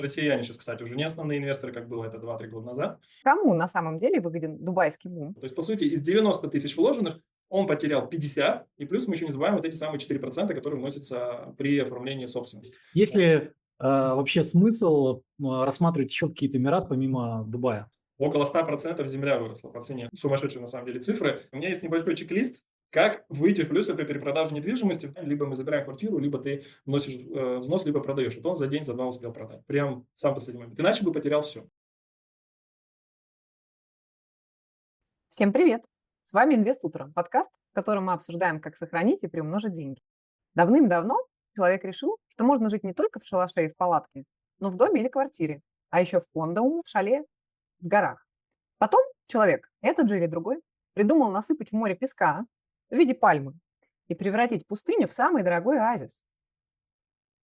россияне сейчас, кстати, уже не основные инвесторы, как было это 2-3 года назад. Кому на самом деле выгоден дубайский бум? То есть, по сути, из 90 тысяч вложенных он потерял 50, и плюс мы еще не забываем вот эти самые 4%, которые вносятся при оформлении собственности. Есть ли вообще смысл рассматривать еще какие-то Эмираты помимо Дубая? Около 100% земля выросла по цене. Сумасшедшие на самом деле цифры. У меня есть небольшой чек-лист, как выйти в плюсы при перепродаже недвижимости. Либо мы забираем квартиру, либо ты вносишь взнос, либо продаешь. Вот он за день, за два успел продать. Прям в сам последний момент. Иначе бы потерял все. Всем привет! С вами «Инвест Утро», подкаст, в котором мы обсуждаем, как сохранить и приумножить деньги. Давным-давно человек решил, что можно жить не только в шалаше и в палатке, но в доме или квартире, а еще в кондо, в шале, в горах. Потом человек, этот же или другой, придумал насыпать в море песка в виде пальмы и превратить пустыню в самый дорогой оазис.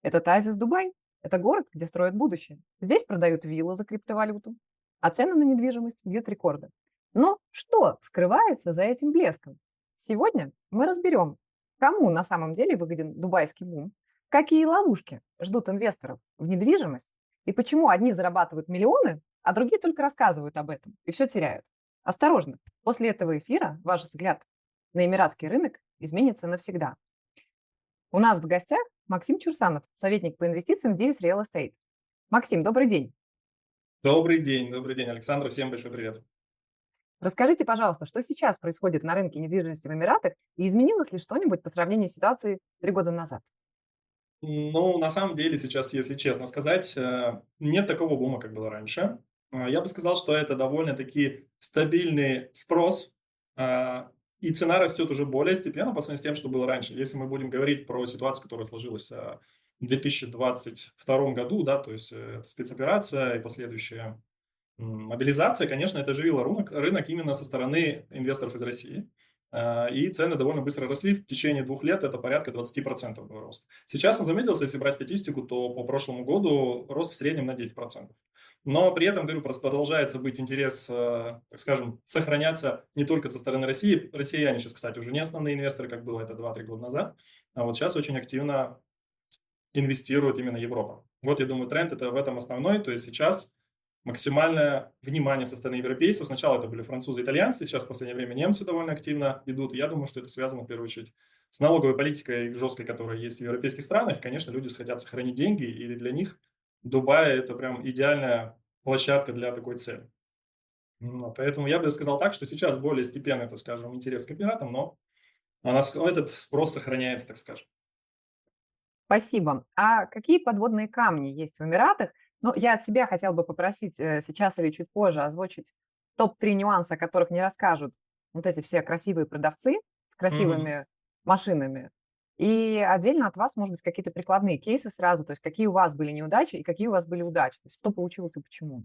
Этот оазис Дубай. Это город, где строят будущее. Здесь продают виллы за криптовалюту, а цены на недвижимость бьют рекорды. Но что скрывается за этим блеском? Сегодня мы разберем, кому на самом деле выгоден дубайский бум, какие ловушки ждут инвесторов в недвижимость и почему одни зарабатывают миллионы, а другие только рассказывают об этом и все теряют. Осторожно, после этого эфира ваш взгляд на эмиратский рынок изменится навсегда. У нас в гостях Максим Чурсанов, советник по инвестициям в Divis Real Estate. Максим, добрый день. Добрый день, Александр. Всем большой привет. Расскажите, пожалуйста, что сейчас происходит на рынке недвижимости в Эмиратах и изменилось ли что-нибудь по сравнению с ситуацией 3 года назад? Ну, на самом деле сейчас, если честно сказать, нет такого бума, как было раньше. Я бы сказал, что это довольно-таки стабильный спрос, и цена растет уже более степенно по сравнению с тем, что было раньше. Если мы будем говорить про ситуацию, которая сложилась в 2022 году, да, то есть спецоперация и последующая мобилизация, конечно, это оживило рынок именно со стороны инвесторов из России. И цены довольно быстро росли. В течение 2 лет это порядка 20% был рост. Сейчас он замедлился, если брать статистику, то по прошлому году рост в среднем на 9%. Но при этом, говорю, просто продолжается быть интерес, так скажем, сохраняться не только со стороны России. Россияне сейчас, кстати, уже не основные инвесторы, как было это 2-3 года назад. А вот сейчас очень активно инвестирует именно Европа. Вот, я думаю, тренд это в этом основной. То есть сейчас максимальное внимание со стороны европейцев. Сначала это были французы, итальянцы, сейчас в последнее время немцы довольно активно идут. Я думаю, что это связано в первую очередь с налоговой политикой жесткой, которая есть в европейских странах. Конечно, люди хотят сохранить деньги, и для них Дубай – это прям идеальная площадка для такой цели. Поэтому я бы сказал так, что сейчас более степенный, так скажем, интерес к Эмиратам, но этот спрос сохраняется, так скажем. Спасибо. А какие подводные камни есть в Эмиратах? Ну, я от себя хотел бы попросить сейчас или чуть позже озвучить топ-3 нюанса, о которых не расскажут вот эти все красивые продавцы с красивыми машинами. И отдельно от вас, может быть, какие-то прикладные кейсы сразу, то есть какие у вас были неудачи и какие у вас были удачи, то есть что получилось и почему.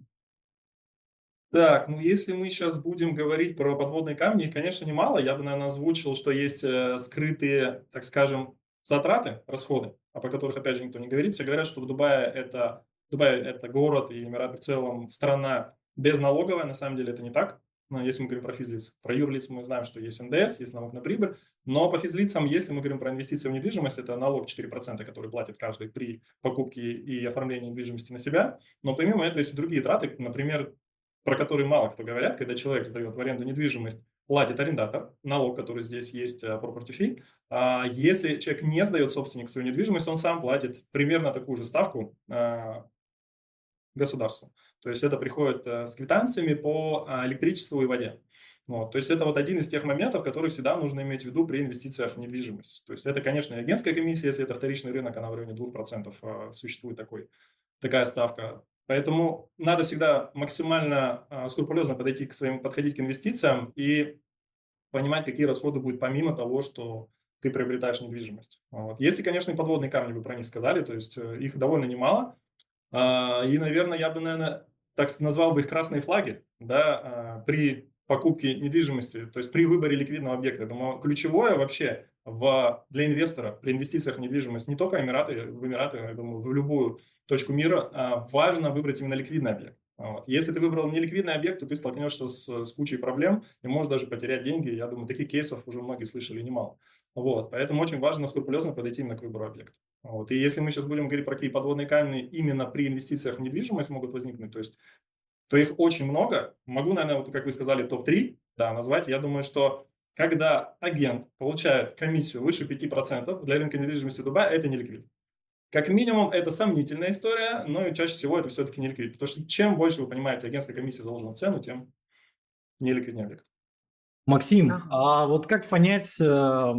Так, ну если мы сейчас будем говорить про подводные камни, их, конечно, немало. Я бы, наверное, озвучил, что есть скрытые, так скажем, затраты, расходы, про которых, опять же, никто не говорит. Все говорят, что Дубай это город и Эмираты в целом страна безналоговая. На самом деле это не так. Но если мы говорим про физлиц, про юрлиц мы знаем, что есть НДС, есть налог на прибыль. Но по физлицам, если мы говорим про инвестиции в недвижимость, это налог 4%, который платит каждый при покупке и оформлении недвижимости на себя. Но помимо этого есть и другие траты, например, про которые мало кто говорят, когда человек сдает в аренду недвижимость, платит арендатор, налог, который здесь есть, property fee. Если человек не сдает собственник свою недвижимость, он сам платит примерно такую же ставку государству. То есть это приходит с квитанциями по электричеству и воде. Вот. То есть это вот один из тех моментов, которые всегда нужно иметь в виду при инвестициях в недвижимость. То есть это, конечно, агентская комиссия, если это вторичный рынок, она в районе 2% существует такая ставка. Поэтому надо всегда максимально скрупулезно подходить к инвестициям и понимать, какие расходы будут помимо того, что ты приобретаешь недвижимость. Вот. Если, конечно, и подводные камни, вы про них сказали, то есть их довольно немало. И, наверное, я бы, так назвал бы их красные флаги, да, при покупке недвижимости, то есть при выборе ликвидного объекта. Я думаю, ключевое вообще для инвестора при инвестициях в недвижимость, не только в Эмираты, я думаю, в любую точку мира, важно выбрать именно ликвидный объект. Вот. Если ты выбрал неликвидный объект, то ты столкнешься с кучей проблем и можешь даже потерять деньги. Я думаю, таких кейсов уже многие слышали немало. Вот, поэтому очень важно скрупулезно подойти именно к выбору объекта. Вот. И если мы сейчас будем говорить про какие подводные камни именно при инвестициях в недвижимость могут возникнуть, то их очень много. Могу, наверное, вот как вы сказали, топ-3, да, назвать. Я думаю, что когда агент получает комиссию выше 5% для рынка недвижимости Дубая, это не ликвид. Как минимум, это сомнительная история, но и чаще всего это все-таки не ликвид. Потому что чем больше, вы понимаете, агентская комиссия заложена в цену, тем не ликвиднее объект. Максим, Ага. а вот как понять,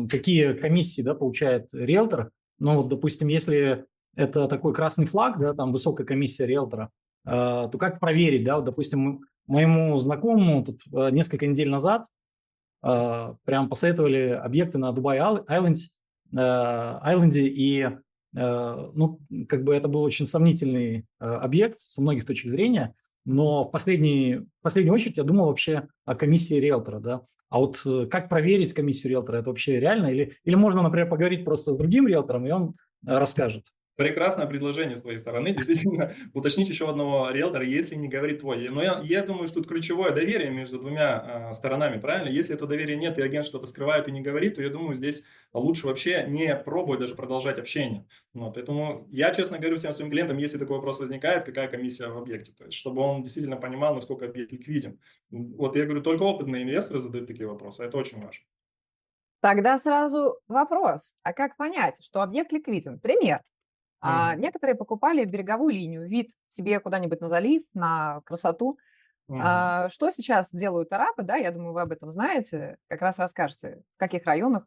какие комиссии, да, получает риэлтор? Ну, вот, допустим, если это такой красный флаг, да, там высокая комиссия риэлтора, то как проверить, да, вот, допустим, моему знакомому тут несколько недель назад прям посоветовали объекты на Айленде, и ну, как бы это был очень сомнительный объект со многих точек зрения, но в последнюю очередь я думал вообще о комиссии риэлтора, да. А вот как проверить комиссию риэлтора, это вообще реально? Или можно, например, поговорить просто с другим риэлтором, и он расскажет? Прекрасное предложение с твоей стороны. Действительно, уточнить еще одного риэлтора, если не говорит твой. Но я думаю, что тут ключевое доверие между двумя сторонами, правильно? Если это доверия нет, и агент что-то скрывает и не говорит, то я думаю, здесь лучше вообще не пробовать даже продолжать общение. Вот, поэтому я, честно говорю, всем своим клиентам, если такой вопрос возникает, какая комиссия в объекте, то есть, чтобы он действительно понимал, насколько объект ликвиден. Вот я говорю, только опытные инвесторы задают такие вопросы, это очень важно. Тогда сразу вопрос. А как понять, что объект ликвиден? Пример. Мгм. Некоторые покупали береговую линию, вид себе куда-нибудь на залив, на красоту. Мгм. Что сейчас делают арабы, да, я думаю, вы об этом знаете, как раз расскажете, в каких районах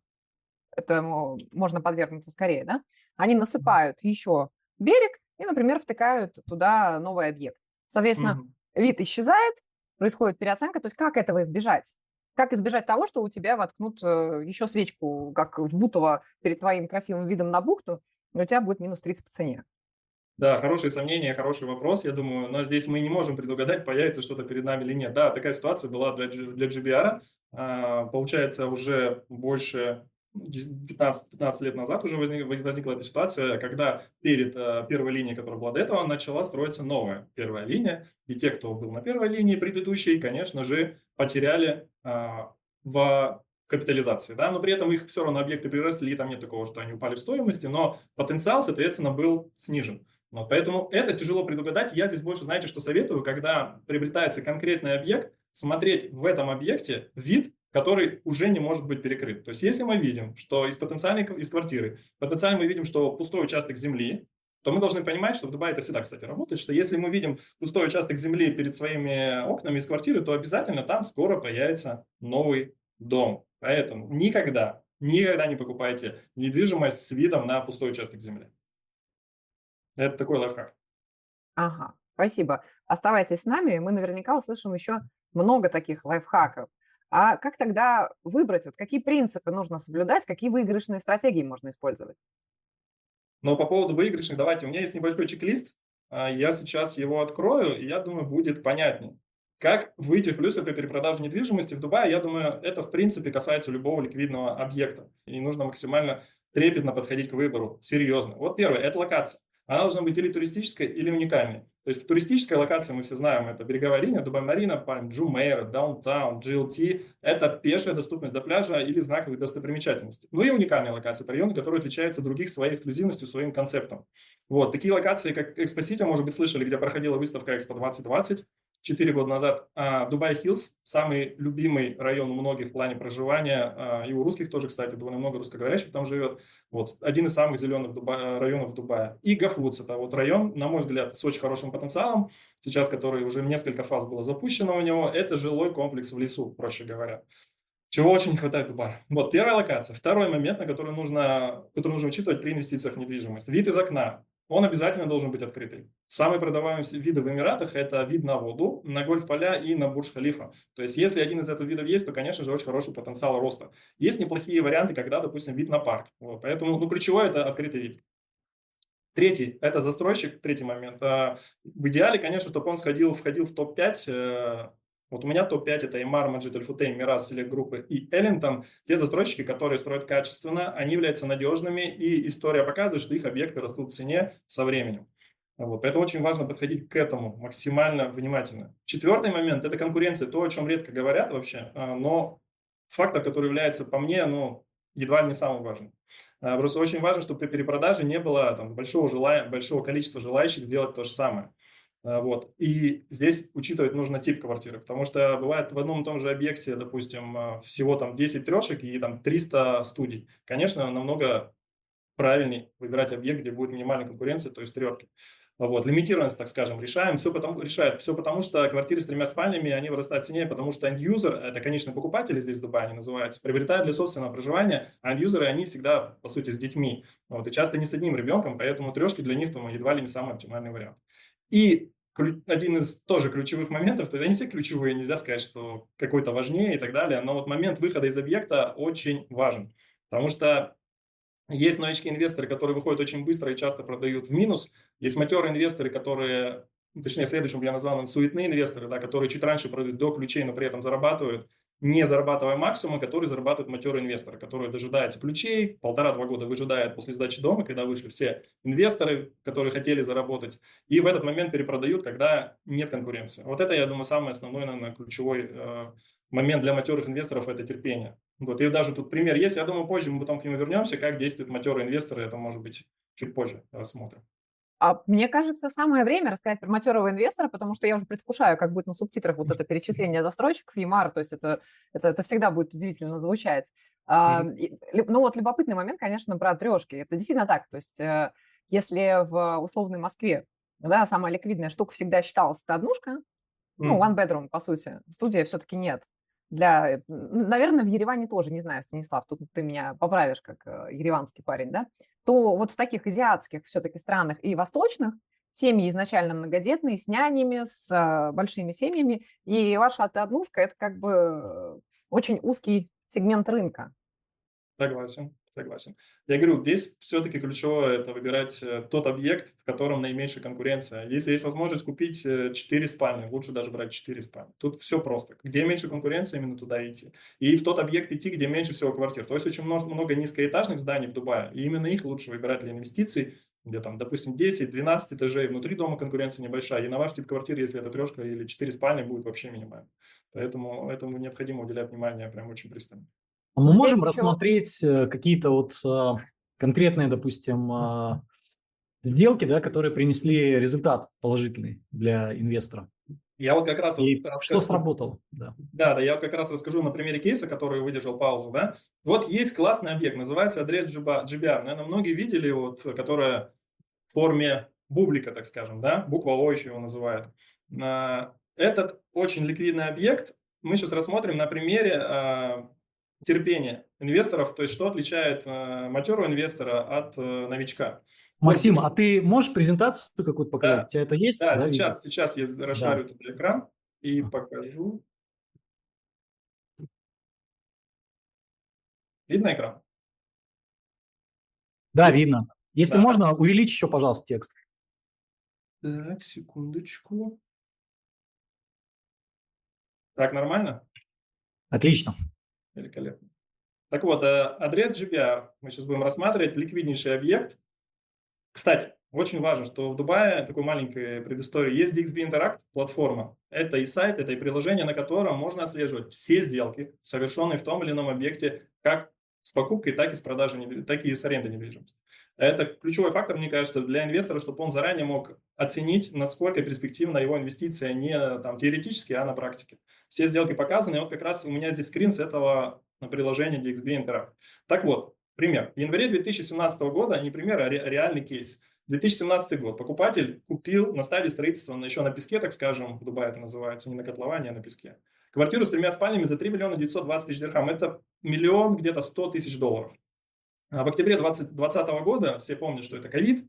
этому можно подвергнуться скорее, да? Они насыпают еще берег и, например, втыкают туда новый объект. Соответственно, Мгм. вид исчезает, происходит переоценка. То есть как этого избежать? Как избежать того, что у тебя воткнут еще свечку, как в Бутово, перед твоим красивым видом на бухту, и у тебя будет минус 30 по цене? Да, хорошие сомнения, хороший вопрос, я думаю, но здесь мы не можем предугадать, появится что-то перед нами или нет. Да, такая ситуация была для GBR, получается, уже больше 15 лет назад уже возникла эта ситуация, когда перед первой линией, которая была до этого, начала строиться новая первая линия, и те, кто был на первой линии предыдущей, конечно же, потеряли в капитализации, да, но при этом их все равно объекты приросли, там нет такого, что они упали в стоимости, но потенциал, соответственно, был снижен. Вот, поэтому это тяжело предугадать. Я здесь больше, знаете, что советую, когда приобретается конкретный объект, смотреть в этом объекте вид, который уже не может быть перекрыт. То есть, если мы видим, что из квартиры потенциально мы видим, что пустой участок земли, то мы должны понимать, что в Дубае это всегда, кстати, работает, что если мы видим пустой участок земли перед своими окнами из квартиры, то обязательно там скоро появится новый дом. Поэтому никогда не покупайте недвижимость с видом на пустой участок земли. Это такой лайфхак. Ага, спасибо. Оставайтесь с нами, мы наверняка услышим еще много таких лайфхаков. А как тогда выбрать, вот какие принципы нужно соблюдать, какие выигрышные стратегии можно использовать? Но по поводу выигрышных, давайте, у меня есть небольшой чек-лист, я сейчас его открою, и я думаю, будет понятнее. Как выйти в плюсы при перепродаже недвижимости в Дубае, я думаю, это в принципе касается любого ликвидного объекта. И нужно максимально трепетно подходить к выбору, серьезно. Вот первое, это локация. Она должна быть или туристической, или уникальной. То есть туристическая локация, мы все знаем, это береговая линия, Дубай-Марина, Пальм, Джумейра, Даунтаун, GLT. Это пешая доступность до пляжа или знаковых достопримечательностей. Ну и уникальная локация, это район, который отличается от других своей эксклюзивностью, своим концептом. Вот, такие локации, как Экспо-Сити, может быть, слышали, где проходила выставка Экспо 2020, 4 года назад. Дубай Хиллз, самый любимый район у многих в плане проживания, и у русских тоже, кстати, довольно много русскоговорящих там живет. Вот, один из самых зеленых районов Дубая. И Гафудс, это вот район, на мой взгляд, с очень хорошим потенциалом, сейчас который уже несколько фаз было запущено у него, это жилой комплекс в лесу, проще говоря. Чего очень не хватает в Дубае. Вот, первая локация. Второй момент, который нужно учитывать при инвестициях в недвижимость. Вид из окна. Он обязательно должен быть открытый. Самые продаваемые виды в Эмиратах – это вид на воду, на гольф-поля и на Бурдж-Халифа. То есть, если один из этих видов есть, то, конечно же, очень хороший потенциал роста. Есть неплохие варианты, когда, допустим, вид на парк. Вот, поэтому, ключевое – это открытый вид. Третий – это застройщик, третий момент. В идеале, конечно, чтобы он входил в топ-5. Вот у меня топ-5 – это Эмар, Маджид, Аль-Футейн, Мирас, Селект Группы и Эллинтон. Те застройщики, которые строят качественно, они являются надежными, и история показывает, что их объекты растут в цене со временем. Вот. Это очень важно подходить к этому максимально внимательно. Четвертый момент – это конкуренция, то, о чем редко говорят вообще, но фактор, который является, по мне, едва ли не самый важный. Просто очень важно, чтобы при перепродаже не было там большого количества желающих сделать то же самое. Вот. И здесь учитывать нужно тип квартиры, потому что бывает в одном и том же объекте, допустим, всего там 10 трешек и там 300 студий. Конечно, намного правильней выбирать объект, где будет минимальная конкуренция, то есть трёрки. Вот, лимитированность, так скажем, решает все потому, что квартиры с 3 спальнями, они вырастают в цене, потому что end-user, это конечные покупатели здесь в Дубае они называются, приобретают для собственного проживания, а end-юзеры, они всегда, по сути, с детьми, вот, и часто не с одним ребенком, поэтому трешки для них, там, едва ли не самый оптимальный вариант. И один из тоже ключевых моментов, то есть они все ключевые, нельзя сказать, что какой-то важнее и так далее, но вот момент выхода из объекта очень важен, потому что есть новички-инвесторы, которые выходят очень быстро и часто продают в минус. Есть матерые инвесторы, которые, точнее, следующим я назвал суетные инвесторы, да, которые чуть раньше продают до ключей, но при этом зарабатывают, не зарабатывая максимум, которые зарабатывают матерые инвесторы, которые дожидаются ключей, 1,5-2 года выжидают после сдачи дома, когда вышли все инвесторы, которые хотели заработать, и в этот момент перепродают, когда нет конкуренции. Вот это, я думаю, самый основной, наверное, ключевой момент для матерых инвесторов – это терпение. Вот, и даже тут пример есть. Я думаю, позже мы потом к нему вернемся, как действуют матерые инвесторы. Это, может быть, чуть позже рассмотрим. Мне кажется, самое время рассказать про матерого инвестора, потому что я уже предвкушаю, как будет на субтитрах вот это перечисление застройщиков, ЕМАР, то есть это всегда будет удивительно звучать. Ну вот любопытный момент, конечно, про трешки. Это действительно так, то есть если в условной Москве, да, самая ликвидная штука всегда считалась это однушка, ну, one bedroom, по сути, студия все-таки нет. Наверное, в Ереване тоже, не знаю, Станислав, тут ты меня поправишь, как ереванский парень, да, то вот в таких азиатских все-таки странах и восточных семьи изначально многодетные, с нянями, с большими семьями, и ваша однушка – это как бы очень узкий сегмент рынка. Согласен. Я говорю, здесь все-таки ключевое – это выбирать тот объект, в котором наименьшая конкуренция. Если есть возможность купить 4 спальни, лучше даже брать 4 спальни. Тут все просто. Где меньше конкуренции, именно туда идти. И в тот объект идти, где меньше всего квартир. То есть очень много низкоэтажных зданий в Дубае, и именно их лучше выбирать для инвестиций, где там, допустим, 10-12 этажей, внутри дома конкуренция небольшая, и на ваш тип квартиры, если это трешка или 4 спальни, будет вообще минимально. Поэтому этому необходимо уделять внимание прям очень пристально. Мы Здесь можем еще- рассмотреть какие-то вот конкретные, допустим, сделки, да, которые принесли результат положительный для инвестора. Я вот как раз И вот что сработало? Да. Да, я вот как раз расскажу на примере кейса, который выдержал паузу, да. Вот есть классный объект, называется адрес GBR. Наверное, многие видели, вот, которая в форме бублика, так скажем, да, буква О еще его называют. Этот очень ликвидный объект мы сейчас рассмотрим на примере терпения инвесторов, то есть что отличает матерого инвестора от новичка. Максим, Вот, а ты можешь презентацию какую-то показать? да, У тебя это есть? да, видео? сейчас я расшарю этот экран и покажу. Видно экран? Да, видно. Если Да. можно, увеличь еще, пожалуйста, текст. Так, секундочку. Так, нормально? Отлично. Великолепно. Так вот, адрес GPR мы сейчас будем рассматривать, ликвиднейший объект. Кстати, очень важно, что в Дубае, такой маленькой предыстории, есть DXB Interact платформа. Это и сайт, это и приложение, на котором можно отслеживать все сделки, совершенные в том или ином объекте, как с покупкой, так и с продажей, так и с арендой недвижимости. Это ключевой фактор, мне кажется, для инвестора, чтобы он заранее мог оценить, насколько перспективна его инвестиция не там, теоретически, а на практике. Все сделки показаны, и вот как раз у меня здесь скрин с этого приложения DXB Interact. Так вот, пример. В январе 2017 года, не пример, а реальный кейс. 2017 год. Покупатель купил на стадии строительства, еще на песке, так скажем, в Дубае это называется, не на котловане, а на песке. Квартиру с 3 спальнями за 3 миллиона 920 тысяч дирхам. Это миллион где-то 100 тысяч долларов. А в октябре 2020 года, все помнят, что это ковид,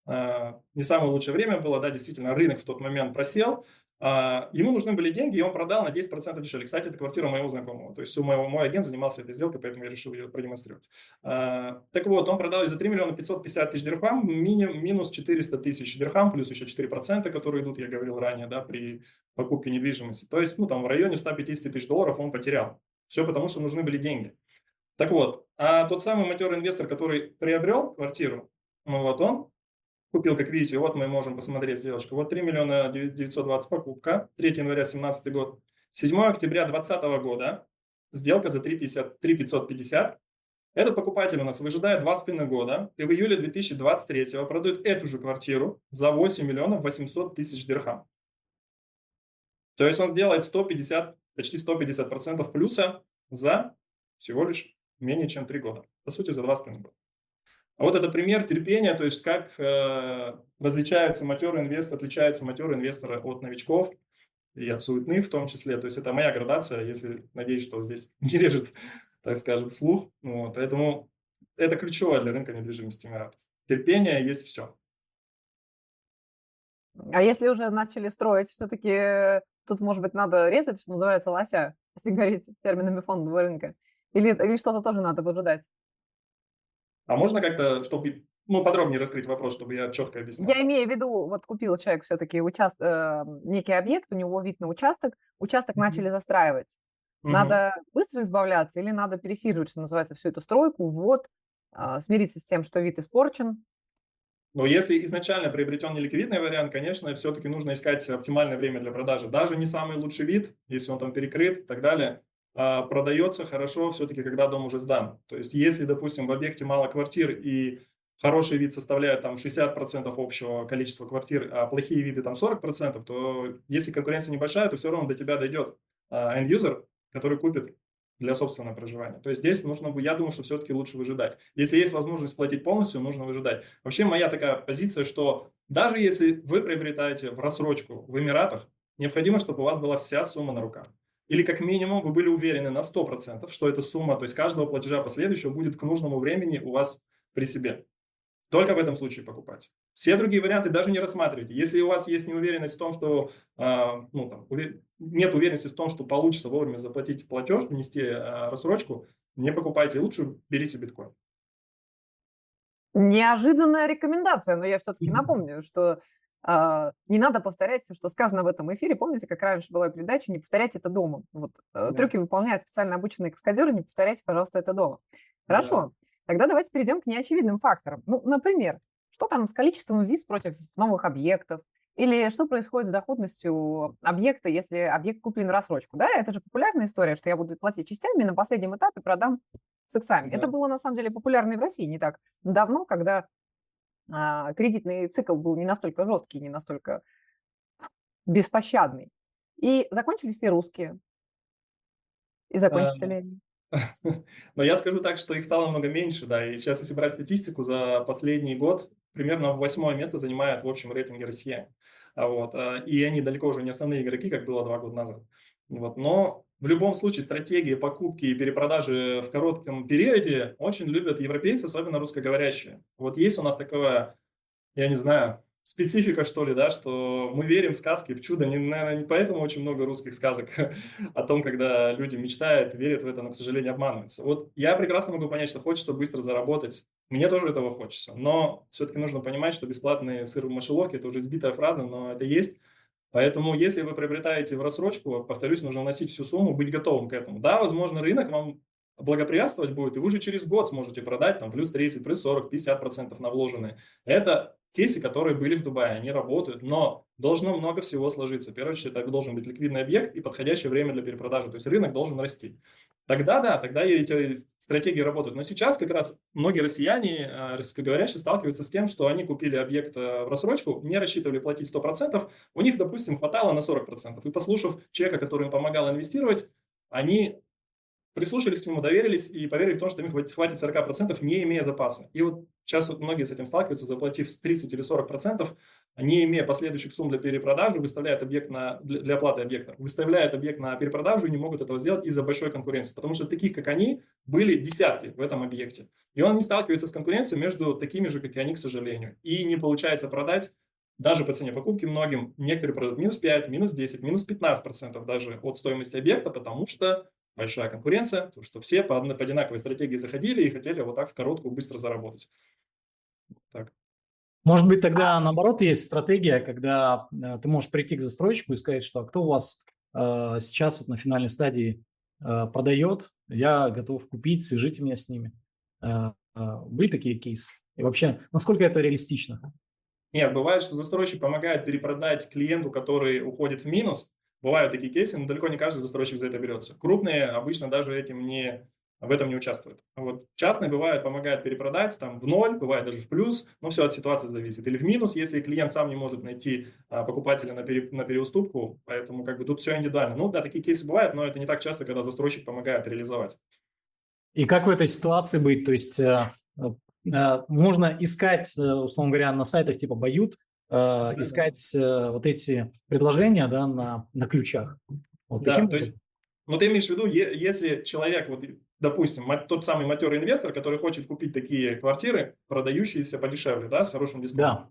не самое лучшее время было, да, действительно, рынок в тот момент просел, ему нужны были деньги, и он продал на 10% дешевле. Кстати, это квартира моего знакомого, то есть мой агент занимался этой сделкой, поэтому я решил ее продемонстрировать. Так вот, он продал ее за 3 миллиона 550 тысяч дирхам, минус 400 тысяч дирхам, плюс еще 4%, которые идут, я говорил ранее, да, при покупке недвижимости. То есть, ну, там в районе 150 тысяч долларов он потерял. Все потому, что нужны были деньги. Так вот, а тот самый матерый инвестор, который приобрел квартиру, ну вот он купил, как видите, вот мы можем посмотреть сделочку. Вот 3 миллиона 920 покупка, 3 января 2017 год. 7 октября 2020 года сделка за 3 550, Этот покупатель у нас выжидает 2,5 года и в июле 2023 продает эту же квартиру за 8 миллионов 800 тысяч дирхам. То есть он сделает 150, почти 150% плюса за всего лишь менее чем 3 года. По сути, за 2,5 года. А вот это пример терпения, то есть как различается матерый инвестор, отличается матерый инвестор от новичков и от суетных в том числе. То есть это моя градация, если, надеюсь, что здесь не режет, так скажем, слух. Вот, поэтому это ключевое для рынка недвижимости Эмиратов. Терпение есть все. А если уже начали строить, все-таки тут, может быть, надо резать, что называется, лося, если говорить терминами фондового рынка? Или что-то тоже надо выжидать? А можно как-то, чтобы подробнее раскрыть вопрос, чтобы я четко объяснил? Я имею в виду, вот купил человек все-таки некий объект, у него вид на участок начали застраивать. Мгм. Надо быстро избавляться или надо пересиживать, что называется, всю эту стройку, смириться с тем, что вид испорчен? Но если изначально приобретен неликвидный вариант, конечно, все-таки нужно искать оптимальное время для продажи. Даже не самый лучший вид, если он там перекрыт и так далее, продается хорошо все-таки, когда дом уже сдан. То есть если, допустим, в объекте мало квартир и хороший вид составляет там 60% общего количества квартир, а плохие виды там 40%, то если конкуренция небольшая, то все равно до тебя дойдет end-user, который купит для собственного проживания. То есть здесь нужно, я думаю, что все-таки лучше выжидать. Если есть возможность платить полностью, нужно выжидать. Вообще моя такая позиция, что даже если вы приобретаете в рассрочку в Эмиратах, необходимо, чтобы у вас была вся сумма на руках. Или как минимум вы были уверены на 100%, что эта сумма, то есть каждого платежа последующего будет к нужному времени у вас при себе. Только в этом случае покупать. Все другие варианты даже не рассматривайте. Если у вас есть неуверенность в том, что нет уверенности в том, что получится вовремя заплатить платеж, внести рассрочку, не покупайте. Лучше берите биткоин. Неожиданная рекомендация, но я все-таки напомню, что не надо повторять все, что сказано в этом эфире. Помните, как раньше была передача «Не повторяйте это дома». Да. Трюки выполняют специально обученные каскадеры, не повторяйте, пожалуйста, это дома. Да. Хорошо, тогда давайте перейдем к неочевидным факторам. Ну, например, что там с количеством виз против новых объектов? Или что происходит с доходностью объекта, если объект куплен в рассрочку? Да, это же популярная история, что я буду платить частями, на последнем этапе продам с иксами. Да. Это было, на самом деле, популярно и в России не так давно, когда кредитный цикл был не настолько жесткий, не настолько беспощадный. И закончились ли русские? И А, закончатся ли они? Но я скажу так, что их стало намного меньше, да. И сейчас, если брать статистику, за последний год примерно 8-е место занимает в общем рейтинге россияне. И они далеко уже не основные игроки, как было 2 года назад. Но в любом случае стратегии покупки и перепродажи в коротком периоде очень любят европейцы, особенно русскоговорящие. Вот есть у нас такое, я не знаю, специфика, что ли, да, что мы верим в сказки, в чудо. Наверное, не поэтому очень много русских сказок о том, когда люди мечтают, верят в это, но, к сожалению, обманываются. Вот я прекрасно могу понять, что хочется быстро заработать. Мне тоже этого хочется. Но все-таки нужно понимать, что бесплатный сыр в мышеловке – это уже избитая фраза, но это есть. Поэтому, если вы приобретаете в рассрочку, повторюсь, нужно вносить всю сумму, быть готовым к этому. Да, возможно, рынок вам благоприятствовать будет, и вы же через год сможете продать там плюс 30, плюс 40, 50% на вложенные. Это кейсы, которые были в Дубае, они работают, но должно много всего сложиться. В первую очередь, это должен быть ликвидный объект и подходящее время для перепродажи, то есть рынок должен расти. Тогда да, тогда и эти стратегии работают. Но сейчас как раз многие россияне, русскоговорящие, сталкиваются с тем, что они купили объект в рассрочку, не рассчитывали платить 100%, у них, допустим, хватало на 40%. И послушав человека, который им помогал инвестировать, они прислушались к нему, доверились и поверили в то, что им хватит 40%, не имея запаса. И вот сейчас вот многие с этим сталкиваются, заплатив 30 или 40%, не имея последующих сумм для перепродажи, выставляют объект для оплаты объекта, выставляют объект на перепродажу и не могут этого сделать из-за большой конкуренции. Потому что таких, как они, были десятки в этом объекте. И он не сталкивается с конкуренцией между такими же, как и они, к сожалению. И не получается продать даже по цене покупки многим. Некоторые продают минус 5, минус 10, минус 15% даже от стоимости объекта, потому что большая конкуренция, то что все по одинаковой стратегии заходили и хотели вот так в короткую быстро заработать. Так. Может быть, тогда наоборот есть стратегия, когда ты можешь прийти к застройщику и сказать, что кто у вас сейчас вот на финальной стадии продает, я готов купить, свяжите меня с ними. Были такие кейсы? И вообще, насколько это реалистично? Нет, бывает, что застройщик помогает перепродать клиенту, который уходит в минус. Бывают такие кейсы, но далеко не каждый застройщик за это берется. Крупные обычно даже этим не в этом не участвует. Вот частный бывает, помогает перепродать там в ноль, бывает даже в плюс, но все от ситуации зависит. Или в минус, если клиент сам не может найти покупателя на переуступку, поэтому как бы тут все индивидуально. Ну да, такие кейсы бывают, но это не так часто, когда застройщик помогает реализовать. И как в этой ситуации быть? То есть можно искать, условно говоря, на сайтах типа Бают, искать вот эти предложения, да, на ключах. Вот Да, таким то есть, образом. ну ты имеешь в виду, если человек, вот, допустим, тот самый матерый инвестор, который хочет купить такие квартиры, продающиеся подешевле, да, с хорошим дисконтом. Да.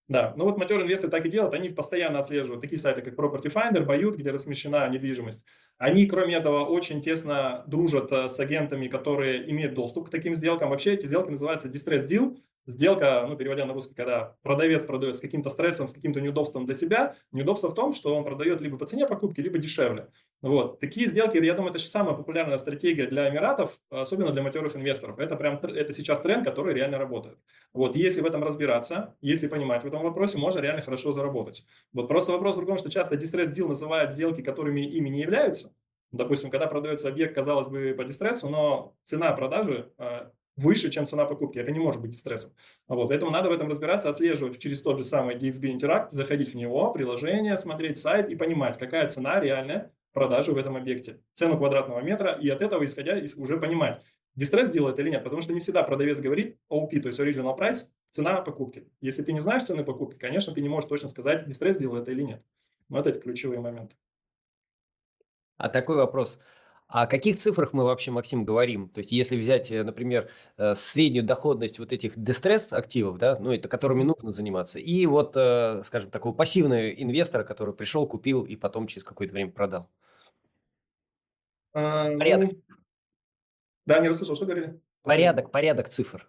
Да, ну вот матерые инвесторы так и делают, они постоянно отслеживают такие сайты, как Property Finder, Бают, где размещена недвижимость. Они, кроме этого, очень тесно дружат с агентами, которые имеют доступ к таким сделкам. Вообще эти сделки называются distress deal. Сделка, ну, переводя на русский, когда продавец продает с каким-то стрессом, с каким-то неудобством для себя. Неудобство в том, что он продает либо по цене покупки, либо дешевле. Вот. Такие сделки, я думаю, это сейчас самая популярная стратегия для Эмиратов, особенно для матерых инвесторов. Это сейчас тренд, который реально работает. Вот, если в этом разбираться, если понимать в этом вопросе, можно реально хорошо заработать. Вот просто вопрос в другом, что часто distress deal называют сделки, которыми ими не являются. Допустим, когда продается объект, казалось бы, по дистрессу, но цена продажи выше, чем цена покупки. Это не может быть дистрессом. Вот, поэтому надо в этом разбираться, отслеживать через тот же самый DXB Interact, заходить в него, приложение, смотреть сайт и понимать, какая цена реальная продажи в этом объекте, цену квадратного метра, и от этого, исходя, уже понимать, дистресс делает или нет, потому что не всегда продавец говорит OP, то есть Original Price, цена покупки. Если ты не знаешь цены покупки, конечно, ты не можешь точно сказать, дистресс делает это или нет. Вот это ключевые моменты. А такой вопрос. О каких цифрах мы вообще, Максим, говорим? То есть, если взять, например, среднюю доходность вот этих дистресс активов, да, ну, это которыми нужно заниматься, и вот, скажем, такого пассивного инвестора, который пришел, купил и потом через какое-то время продал. Порядок, Ну, да, не расслышал, что говорили? Последний. порядок цифр.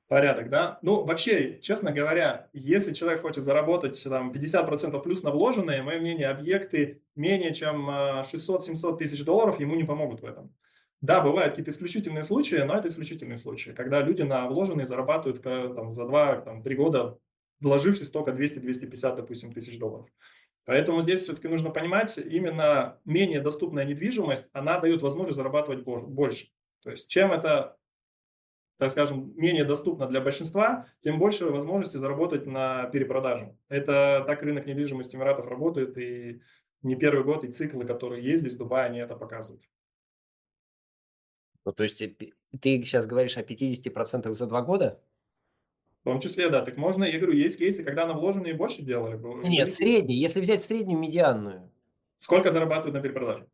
Порядок, да? Ну, вообще, честно говоря, если человек хочет заработать там 50% плюс на вложенные, мое мнение, объекты менее чем 600-700 тысяч долларов ему не помогут в этом. Да, бывают какие-то исключительные случаи, но это исключительные случаи, когда люди на вложенные зарабатывают там, за 2-3 года, вложившись только 200-250, допустим, тысяч долларов. Поэтому здесь все-таки нужно понимать, именно менее доступная недвижимость, она дает возможность зарабатывать больше. То есть, чем это, так скажем, менее доступно для большинства, тем больше возможности заработать на перепродаже. Это так рынок недвижимости Эмиратов работает, и не первый год, и циклы, которые есть здесь в Дубае, они это показывают. Ну, то есть, ты сейчас говоришь о 50% за 2 года? В том числе, да, так можно, я говорю, есть кейсы, когда на вложенные больше делали. Нет, средний. Если взять среднюю медианную. Сколько зарабатывают на перепродаже?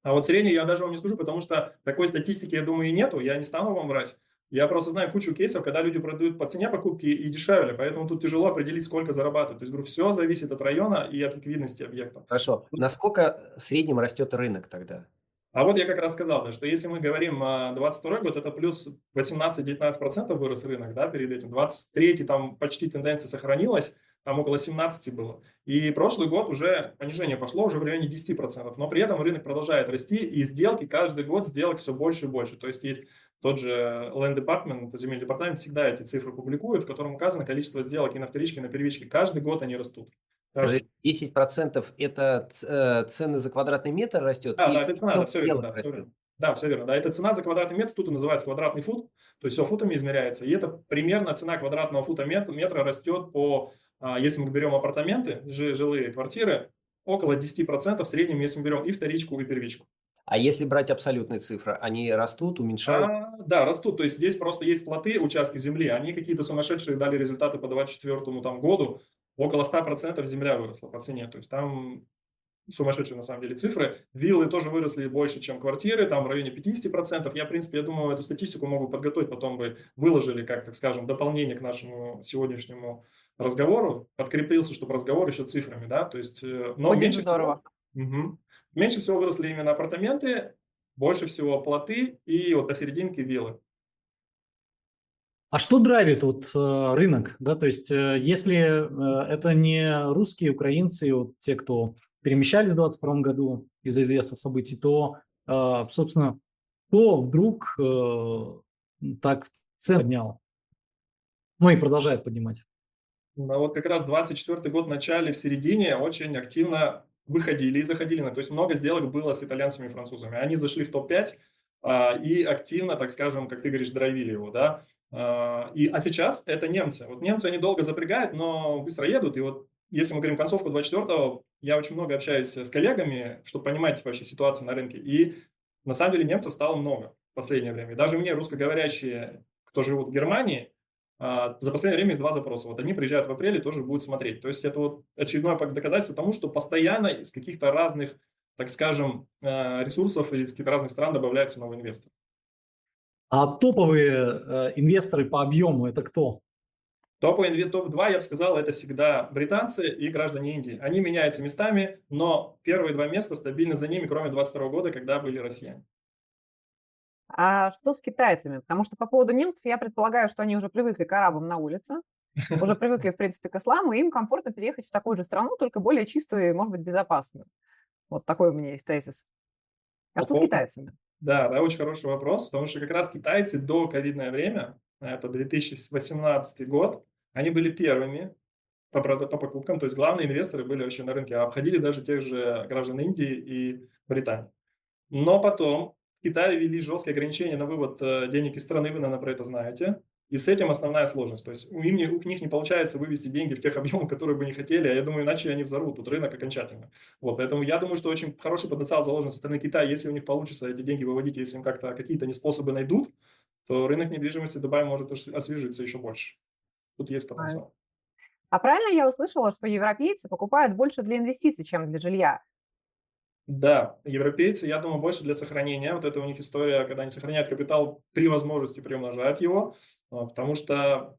А вот средний я даже вам не скажу, потому что такой статистики, я думаю, и нету, я не стану вам врать. Я просто знаю кучу кейсов, когда люди продают по цене покупки и дешевле, поэтому тут тяжело определить, сколько зарабатывают. То есть, говорю, все зависит от района и от ликвидности объекта. Хорошо. Насколько в среднем растет рынок тогда? А вот я как раз сказал, да, что если мы говорим 22 год, это плюс 18-19% вырос рынок, да, перед этим. 23 там почти тенденция сохранилась, там около 17 было. И прошлый год уже понижение пошло уже в районе 10%, но при этом рынок продолжает расти, и сделки каждый год сделок все больше и больше. То есть тот же Land Department, земельный департамент всегда эти цифры публикует, в котором указано количество сделок и на вторичке, и на первичке. Каждый год они растут. Скажи, 10% это цены за квадратный метр растет? Да, И это цена, да, все верно, сделок да, все растет? верно. Да, все верно. Да, это цена за квадратный метр, тут и называется квадратный фут, то есть все футами измеряется. И это примерно цена квадратного фута метра растет по, если мы берем апартаменты, жилые квартиры, около 10% в среднем, если мы берем и вторичку, и первичку. А если брать абсолютные цифры, они растут, уменьшаются? Да, растут. То есть здесь просто есть плоты, участки земли, они какие-то сумасшедшие дали результаты по 2024 там, году. Около 100% земля выросла по цене. То есть там сумасшедшие на самом деле цифры. Виллы тоже выросли больше, чем квартиры, там в районе 50%. Я, в принципе, я думаю, эту статистику могу подготовить, потом бы выложили, как, так скажем, дополнение к нашему сегодняшнему разговору. Подкрепился, чтобы разговор еще цифрами, да, то есть, но Будет меньше здорово. всего, меньше всего выросли именно апартаменты, больше всего плоты и вот посерединке виллы. А что драйвит вот рынок, да, то есть если это не русские, украинцы, вот те, кто перемещались в 2022 году из-за известных событий, то, собственно, кто вдруг так цены поднял, ну и продолжает поднимать? Ну, вот как раз 24 год в начале, в середине очень активно выходили и заходили. То есть много сделок было с итальянцами и французами. Они зашли в топ-5, и активно, так скажем, как ты говоришь, драйвили его, да. А сейчас это немцы. Вот немцы, они долго запрягают, но быстро едут. И вот если мы говорим концовку 24-го, я очень много общаюсь с коллегами, чтобы понимать вообще ситуацию на рынке. И на самом деле немцев стало много в последнее время. И даже мне русскоговорящие, кто живут в Германии, за последнее время есть два запроса. Вот они приезжают в апреле, тоже будут смотреть. То есть это вот очередное доказательство тому, что постоянно из каких-то разных, так скажем, ресурсов или из каких-то разных стран добавляются новые инвесторы. А топовые инвесторы по объему – это кто? Топ-2, я бы сказал, это всегда британцы и граждане Индии. Они меняются местами, но первые два места стабильно за ними, кроме 22 года, когда были россияне. А что с китайцами? Потому что по поводу немцев я предполагаю, что они уже привыкли к арабам на улице, уже привыкли, в принципе, к исламу, и им комфортно переехать в такую же страну, только более чистую и, может быть, безопасную. Вот такой у меня есть тезис. А По что с поводу- китайцами? Да, очень хороший вопрос, потому что как раз китайцы до ковидное время, это 2018 год, они были первыми по покупкам, то есть главные инвесторы были вообще на рынке, а обходили даже тех же граждан Индии и Британии. Но потом в Китае ввели жесткие ограничения на вывод денег из страны, вы, наверное, про это знаете. И с этим основная сложность. То есть у них не получается вывести деньги в тех объемах, которые бы не хотели, а я думаю, иначе они взорвут тут рынок окончательно. Вот, поэтому я думаю, что очень хороший потенциал заложен со стороны Китая. Если у них получится эти деньги выводить, если им как-то какие-то они способы найдут, то рынок недвижимости Дубая может освежиться еще больше. Тут есть потенциал. А правильно я услышала, что европейцы покупают больше для инвестиций, чем для жилья? Да, европейцы, я думаю, больше для сохранения. Вот это у них история, когда они сохраняют капитал при возможности приумножают его, потому что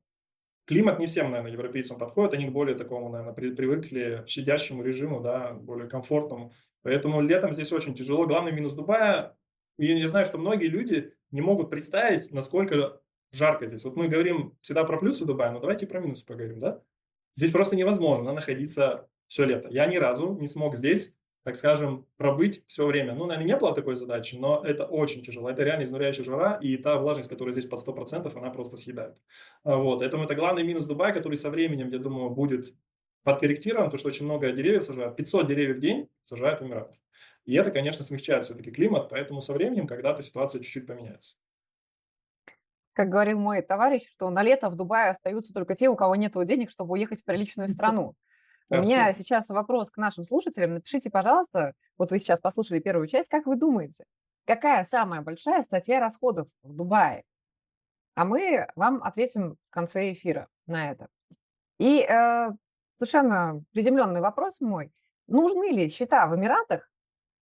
климат не всем, наверное, европейцам подходит, они к более такому, наверное, привыкли к щадящему режиму, да, более комфортному. Поэтому летом здесь очень тяжело. Главный минус Дубая, и я знаю, что многие люди не могут представить, насколько жарко здесь. Вот мы говорим всегда про плюсы Дубая, но давайте про минусы поговорим, да? Здесь просто невозможно находиться все лето. Я ни разу не смог здесь, так скажем, пробыть все время. Ну, наверное, не было такой задачи, но это очень тяжело. Это реально изнуряющая жара, и та влажность, которая здесь под 100%, она просто съедает. Вот. Поэтому это главный минус Дубая, который со временем, я думаю, будет подкорректирован, потому что очень много деревьев сажают. 500 деревьев в день сажают в Эмиратах. И это, конечно, смягчает все-таки климат, поэтому со временем когда-то ситуация чуть-чуть поменяется. Как говорил мой товарищ, что на лето в Дубае остаются только те, у кого нет денег, чтобы уехать в приличную страну. У меня сейчас вопрос к нашим слушателям. Напишите, пожалуйста, вот вы сейчас послушали первую часть, как вы думаете, какая самая большая статья расходов в Дубае? А мы вам ответим в конце эфира на это. И совершенно приземленный вопрос мой. Нужны ли счета в Эмиратах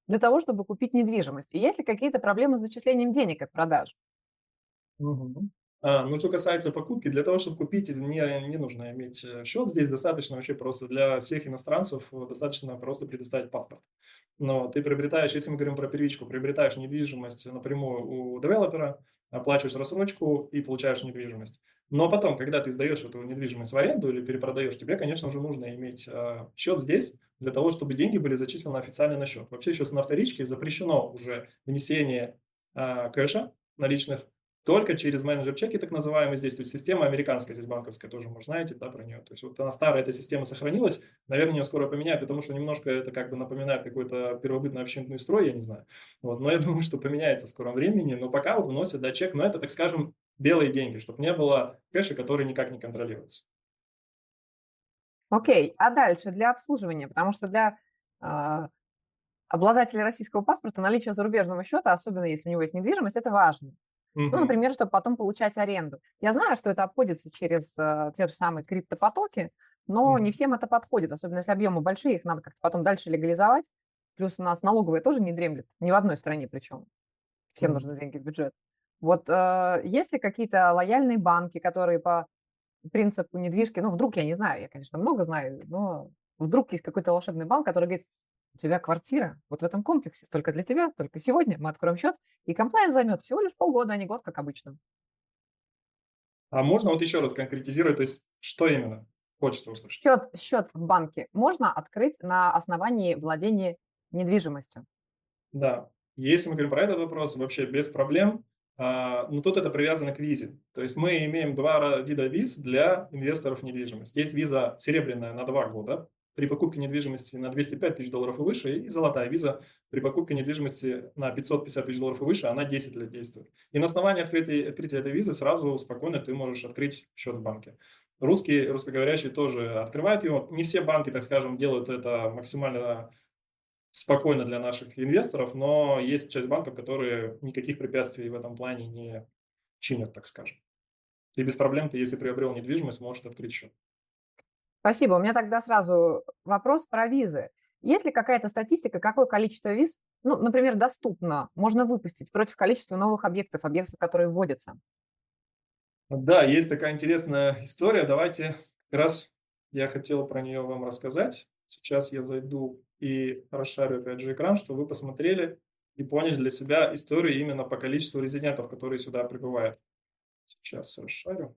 для того, чтобы купить недвижимость? И есть ли какие-то проблемы с зачислением денег от продаж? Мгм. Ну, что касается покупки, для того, чтобы купить, не нужно иметь счет. Здесь достаточно вообще просто для всех иностранцев достаточно просто предоставить паспорт. Но ты приобретаешь, если мы говорим про первичку, приобретаешь недвижимость напрямую у девелопера, оплачиваешь рассрочку и получаешь недвижимость. Но потом, когда ты сдаешь эту недвижимость в аренду или перепродаешь, тебе, конечно же, нужно иметь счет здесь для того, чтобы деньги были зачислены официально на счет. Вообще сейчас на вторичке запрещено уже внесение кэша наличных только через менеджер-чеки, так называемый здесь. То есть система американская, здесь банковская тоже, может, знаете, да, про нее. То есть вот она старая, эта система сохранилась. Наверное, ее скоро поменяют, потому что немножко это как бы напоминает какой-то первобытный общинный строй, я не знаю. Вот, но я думаю, что поменяется в скором времени. Но пока вот вносят, да, чек, но это, так скажем, белые деньги, чтобы не было кэша, который никак не контролируется. Окей, а дальше для обслуживания, потому что для обладателя российского паспорта наличие зарубежного счета, особенно если у него есть недвижимость, это важно. Ну, Мгм. например, чтобы потом получать аренду. Я знаю, что это обходится через те же самые криптопотоки, но не Мгм. всем это подходит, особенно если объемы большие, их надо как-то потом дальше легализовать. Плюс у нас налоговая тоже не дремлет, ни в одной стране причем. Всем Мгм. нужны деньги в бюджет. Вот есть ли какие-то лояльные банки, которые по принципу недвижки, ну, вдруг, я не знаю, я, конечно, много знаю, но вдруг есть какой-то волшебный банк, который говорит, у тебя квартира вот в этом комплексе, только для тебя, только сегодня мы откроем счет, и комплайнс займет всего лишь полгода, а не год, как обычно. А можно вот еще раз конкретизировать, то есть что именно хочется услышать? Счет в банке можно открыть на основании владения недвижимостью. Да, если мы говорим про этот вопрос, вообще без проблем. Но тут это привязано к визе. То есть мы имеем два вида виз для инвесторов в недвижимость. Есть виза серебряная на 2 года, при покупке недвижимости на 205 тысяч долларов и выше, и золотая виза при покупке недвижимости на 550 тысяч долларов и выше, она 10 лет действует. И на основании открытия этой визы сразу спокойно ты можешь открыть счет в банке. Русскоговорящие тоже открывают его. Не все банки, так скажем, делают это максимально спокойно для наших инвесторов, но есть часть банков, которые никаких препятствий в этом плане не чинят, так скажем. И без проблем ты, если приобрел недвижимость, можешь открыть счет. Спасибо. У меня тогда сразу вопрос про визы. Есть ли какая-то статистика, какое количество виз, ну, например, доступно, можно выпустить против количества новых объектов, которые вводятся? Да, есть такая интересная история. Давайте как раз я хотел про нее вам рассказать. Сейчас я зайду и расшарю опять же экран, чтобы вы посмотрели и поняли для себя историю именно по количеству резидентов, которые сюда прибывают. Сейчас расшарю.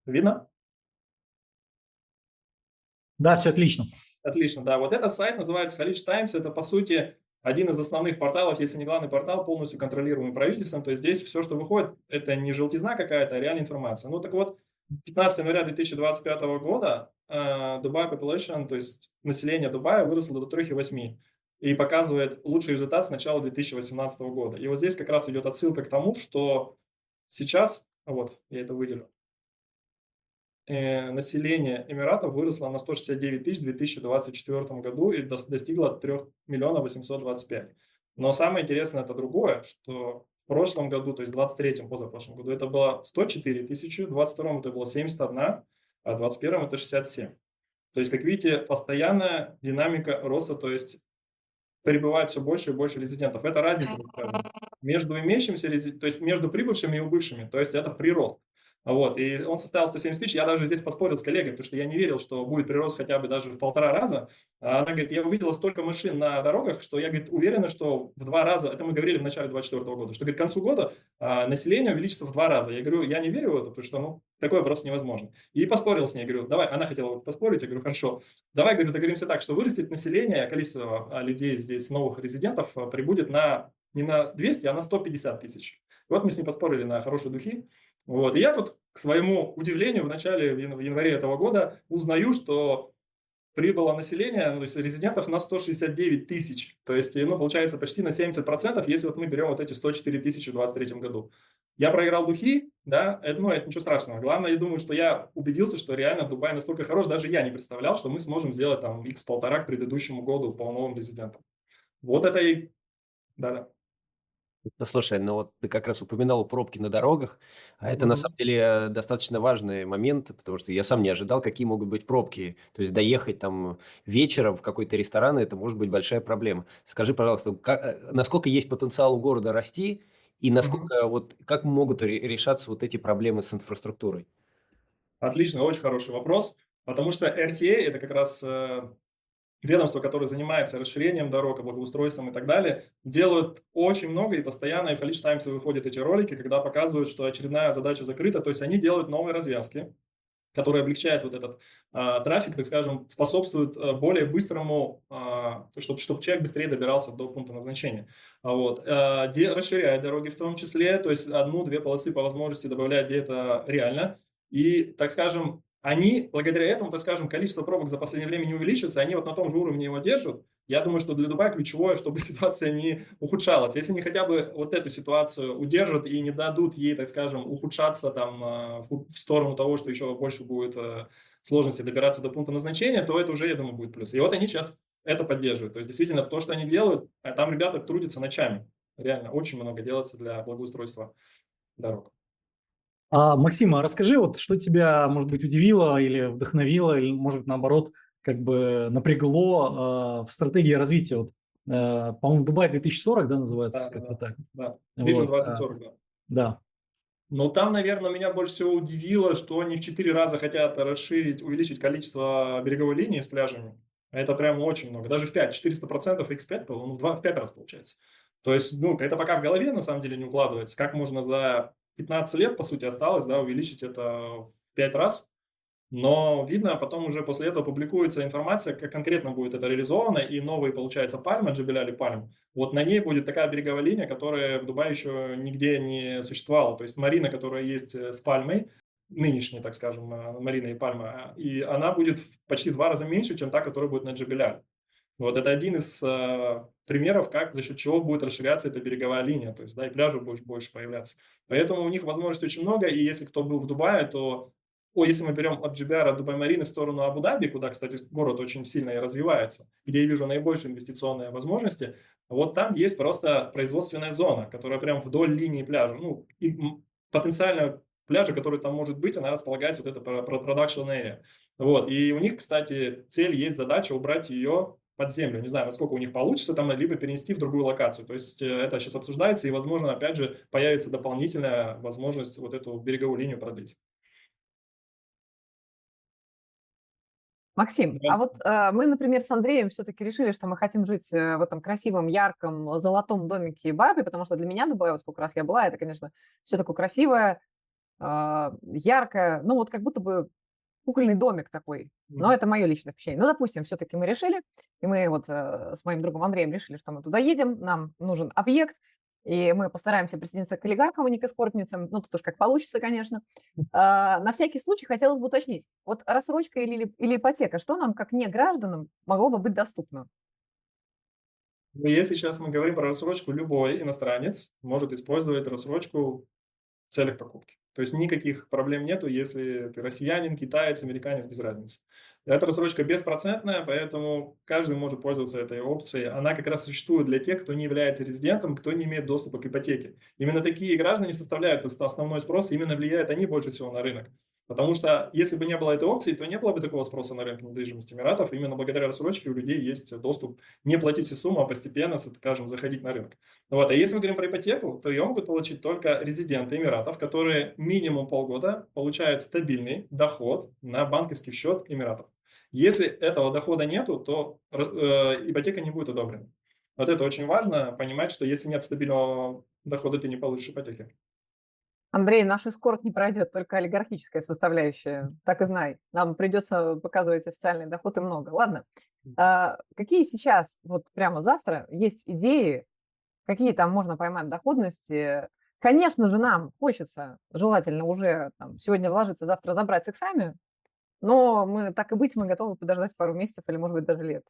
Видно? Да, все отлично. Отлично, да. Вот этот сайт называется Khaleej Times. Это, по сути, один из основных порталов, если не главный портал, полностью контролируемый правительством. То есть здесь все, что выходит, это не желтизна какая-то, а реальная информация. Ну так вот, 15 января 2025 года Dubai Population, то есть население Дубая, выросло до 3,8 и показывает лучший результат с начала 2018 года. И вот здесь как раз идет отсылка к тому, что сейчас, вот я это выделю, население Эмиратов выросло на 169 тысяч в 2024 году и достигло 3 миллионов 825. Но самое интересное это другое, что в прошлом году, то есть в 23-м, позапрошлом году, это было 104 тысячи, в 22-м это было 71, а в 21-м это 67. То есть, как видите, постоянная динамика роста, то есть прибывает все больше и больше резидентов. Это разница между имеющимися, то есть между прибывшими и убывшими, то есть это прирост. Вот, и он составил 170 тысяч. Я даже здесь поспорил с коллегой, потому что я не верил, что будет прирост хотя бы даже в 1,5 раза. А она говорит, я увидела столько машин на дорогах, что я, говорит, уверена, что в 2 раза, это мы говорили в начале 2024 года, что, говорит, к концу года население увеличится в 2 раза. Я говорю, я не верю в это, потому что, ну, такое просто невозможно. И поспорил с ней, говорю, давай, она хотела поспорить, я говорю, хорошо, давай, говорю, договоримся так, что вырастет население, количество людей здесь, новых резидентов, прибудет не на 200, а на 150 тысяч. Вот мы с ней поспорили на хорошие духи. Вот. И я тут, к своему удивлению, в январе этого года узнаю, что прибыло население, ну, то есть резидентов на 169 тысяч. То есть, ну, получается, почти на 70%, если вот мы берем вот эти 104 тысячи в 2023 году. Я проиграл духи, да, это ничего страшного. Главное, я думаю, что я убедился, что реально Дубай настолько хорош, даже я не представлял, что мы сможем сделать там x1,5 к предыдущему году по новым резидентам. Вот это и... Да-да. Ну, слушай, ну вот ты как раз упоминал пробки на дорогах, а это на самом деле достаточно важный момент, потому что я сам не ожидал, какие могут быть пробки. То есть доехать там вечером в какой-то ресторан, это может быть большая проблема. Скажи, пожалуйста, насколько есть потенциал у города расти и насколько как могут решаться вот эти проблемы с инфраструктурой? Отлично, очень хороший вопрос, потому что RTA – это как раз ведомство, которое занимается расширением дорог, благоустройством и так далее, делают очень много и постоянно, и в Khaleej Times выходят эти ролики, когда показывают, что очередная задача закрыта, то есть они делают новые развязки, которые облегчают вот этот трафик, так скажем, способствуют более быстрому, чтобы человек быстрее добирался до пункта назначения. Расширяют дороги в том числе, то есть 1-2 полосы по возможности добавляют, где это реально. И, так скажем, они, благодаря этому, так скажем, количество пробок за последнее время не увеличивается, они вот на том же уровне его держат. Я думаю, что для Дубая ключевое, чтобы ситуация не ухудшалась. Если они хотя бы вот эту ситуацию удержат и не дадут ей, так скажем, ухудшаться там в сторону того, что еще больше будет сложности добираться до пункта назначения, то это уже, я думаю, будет плюс. И вот они сейчас это поддерживают. То есть, действительно, то, что они делают, там ребята трудятся ночами. Реально, очень много делается для благоустройства дорог. Максим, а расскажи, вот что тебя, может быть, удивило или вдохновило, или, может быть, наоборот, как бы напрягло в стратегии развития. Вот, по-моему, Дубай 2040, да, называется, как-то так. Да, Vision 2040, да. Да. Но там, наверное, меня больше всего удивило, что они в 4 раза хотят увеличить количество береговой линии с пляжами. Это прям очень много. Даже в 5, 400% x5, ну, в 5 раз получается. То есть, ну, это пока в голове, на самом деле, не укладывается. Как можно за 15 лет, по сути, осталось, да, увеличить это в 5 раз. Но видно, потом уже после этого публикуется информация, как конкретно будет это реализовано, и новые, получается, пальма, Джебель Пальм. Вот на ней будет такая береговая линия, которая в Дубае еще нигде не существовала. То есть марина, которая есть с пальмой, нынешней, так скажем, Марина и Пальма, и она будет почти в 2 раза меньше, чем та, которая будет на Джебеляле. Вот это один из примеров, как за счет чего будет расширяться эта береговая линия, то есть, да, и пляжи будет больше появляться. Поэтому у них возможностей очень много, и если кто был в Дубае, то, если мы берем от Джибяра, от Дубай-Марины в сторону Абу-Даби, куда, кстати, город очень сильно и развивается, где я вижу наибольшие инвестиционные возможности, вот там есть просто производственная зона, которая прям вдоль линии пляжа. Ну, и потенциально пляжа, который там может быть, она располагается, вот это production area. Вот, и у них, кстати, цель есть, задача убрать ее под землю. Не знаю, насколько у них получится там, либо перенести в другую локацию. То есть это сейчас обсуждается, и, возможно, опять же, появится дополнительная возможность вот эту береговую линию продлить. Максим, Да. а вот мы, например, с Андреем все-таки решили, что мы хотим жить в этом красивом, ярком, золотом домике Барби, потому что для меня Дубай, вот сколько раз я была, это, конечно, все такое красивое, яркое, ну вот как будто бы кукольный домик такой. Но это мое личное впечатление. Ну, допустим, все-таки мы решили, и мы вот с моим другом Андреем решили, что мы туда едем, нам нужен объект, и мы постараемся присоединиться к олигархам, а не к эскортницам. Ну, тут уж как получится, конечно. На всякий случай хотелось бы уточнить, вот рассрочка или ипотека, что нам, как не гражданам, могло бы быть доступно? Ну, если сейчас мы говорим про рассрочку, любой иностранец может использовать рассрочку в целях покупки. То есть никаких проблем нету, если ты россиянин, китаец, американец, без разницы. Эта рассрочка беспроцентная, поэтому каждый может пользоваться этой опцией. Она как раз существует для тех, кто не является резидентом, кто не имеет доступа к ипотеке. Именно такие граждане составляют основной спрос, и именно влияют они больше всего на рынок. Потому что если бы не было этой опции, то не было бы такого спроса на рынке недвижимости Эмиратов. Именно благодаря рассрочке у людей есть доступ не платить всю сумму, а постепенно, скажем, заходить на рынок. Вот. А если мы говорим про ипотеку, то ее могут получить только резиденты Эмиратов, которые минимум полгода получают стабильный доход на банковский счет Эмиратов. Если этого дохода нету, то ипотека не будет одобрена. Вот это очень важно, понимать, что если нет стабильного дохода, ты не получишь ипотеки. Андрей, наш эскорт не пройдет, только олигархическая составляющая. Так и знай. Нам придется показывать официальный доход и много. Ладно. Какие сейчас, вот прямо завтра, есть идеи, какие там можно поймать доходности? Конечно же, нам хочется, желательно уже там, сегодня вложиться, завтра забрать с иксами, но мы, так и быть, мы готовы подождать пару месяцев или, может быть, даже лет.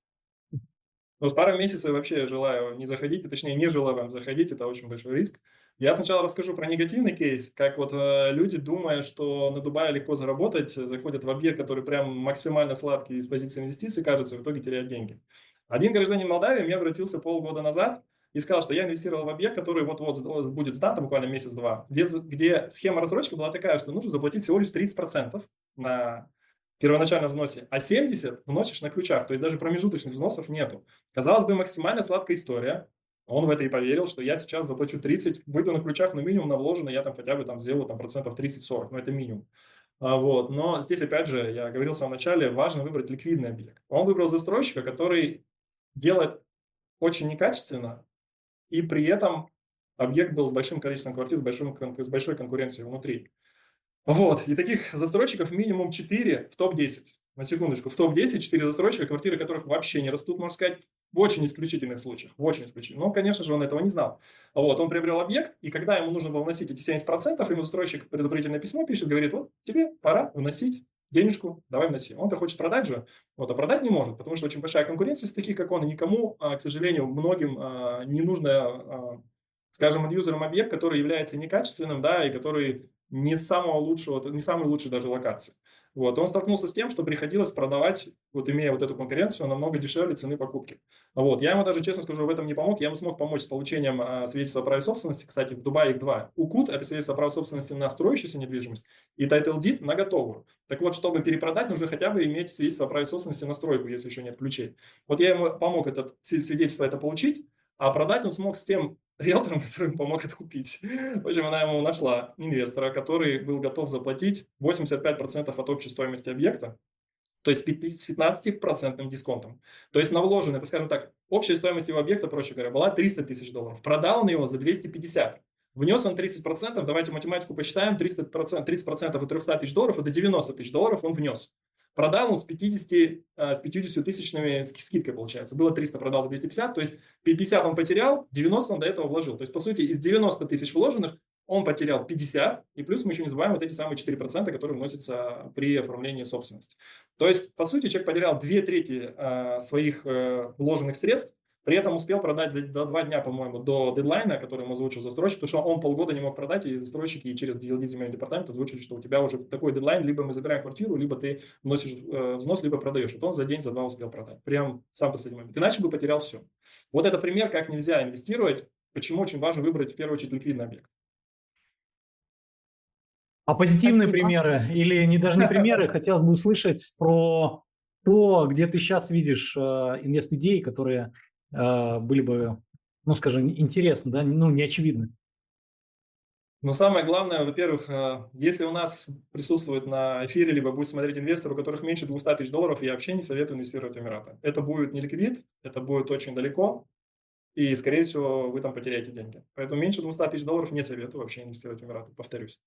Ну, с пару месяцев вообще желаю не заходить, точнее, не желаю вам заходить, это очень большой риск. Я сначала расскажу про негативный кейс, как вот люди, думая, что на Дубае легко заработать, заходят в объект, который прям максимально сладкий с позиции инвестиций, кажется, в итоге теряют деньги. Один гражданин Молдавии мне обратился полгода назад и сказал, что я инвестировал в объект, который вот-вот будет сдан, там буквально месяц-два, где схема рассрочки была такая, что нужно заплатить всего лишь 30% на первоначальном взносе, а 70% вносишь на ключах, то есть даже промежуточных взносов нету. Казалось бы, максимально сладкая история. Он в это и поверил, что я сейчас заплачу 30, выйду на ключах, но минимум на вложенное я там хотя бы там сделаю там процентов 30-40, но это минимум. Вот. Но здесь, опять же, я говорил в самом начале, важно выбрать ликвидный объект. Он выбрал застройщика, который делает очень некачественно, и при этом объект был с большим количеством квартир, с большой конкуренцией внутри. Вот, и таких застройщиков минимум 4 в топ-10. На секундочку, в топ-10 4 застройщика, квартиры которых вообще не растут, можно сказать, в очень исключительных случаях. В очень исключительных. Но, конечно же, он этого не знал. Вот, он приобрел объект, и когда ему нужно было вносить эти 70%, ему застройщик предупредительное письмо пишет, говорит, вот тебе пора вносить денежку, давай вноси. Он-то хочет продать же, вот, а продать не может, потому что очень большая конкуренция с таких, как он, и никому, к сожалению, многим не нужно, скажем, юзером объект, который является некачественным, да, и который не самого лучшего, не самой лучшей даже локации. Вот. Он столкнулся с тем, что приходилось продавать, вот имея вот эту конкуренцию, намного дешевле цены покупки. Вот. Я ему даже, честно скажу, в этом не помог. Я ему смог помочь с получением свидетельства о праве собственности. Кстати, в Дубае их два. УКУД – это свидетельство о праве собственности на строящуюся недвижимость, и Title Deed на готовую. Так вот, чтобы перепродать, нужно хотя бы иметь свидетельство о праве собственности на стройку, если еще нет ключей. Вот я ему помог это свидетельство это получить, а продать он смог с тем риэлтором, который ему помог это купить. В общем, она ему нашла инвестора, который был готов заплатить 85% от общей стоимости объекта, то есть с 15% дисконтом. То есть на вложенный, это, скажем так, общая стоимость его объекта, проще говоря, была $300 тысяч. Продал он его за 250. Внес он 30%, давайте математику посчитаем, 30% от $300 тысяч, это $90 тысяч он внес. Продал он с 50 тысячными скидкой, получается. Было 300, продал за 250, то есть 50 он потерял, 90 он до этого вложил. То есть, по сути, из 90 тысяч вложенных он потерял 50, и плюс мы еще не забываем вот эти самые 4%, которые вносятся при оформлении собственности. То есть, по сути, человек потерял 2/3 своих вложенных средств, при этом успел продать за 2 дня, по-моему, до дедлайна, который ему озвучил застройщик, потому что он полгода не мог продать, и застройщики и через DLD земельный департамент озвучили, что у тебя уже такой дедлайн, либо мы забираем квартиру, либо ты вносишь взнос, либо продаешь. Вот он за день, за два успел продать. Прям сам последний момент. Иначе бы потерял все. Вот это пример, как нельзя инвестировать, почему очень важно выбрать в первую очередь ликвидный объект. А позитивные Спасибо. примеры или даже не примеры, хотелось бы услышать про то, где ты сейчас видишь инвест-идеи, которые были бы, ну, скажем, интересны, да, ну, не очевидны. Но самое главное, во-первых, если у нас присутствует на эфире, либо будет смотреть инвестор, у которых меньше 200 тысяч долларов, я вообще не советую инвестировать в Эмираты. Это будет не ликвид, это будет очень далеко, и, скорее всего, вы там потеряете деньги. Поэтому меньше 200 тысяч долларов не советую вообще инвестировать в Эмираты, повторюсь.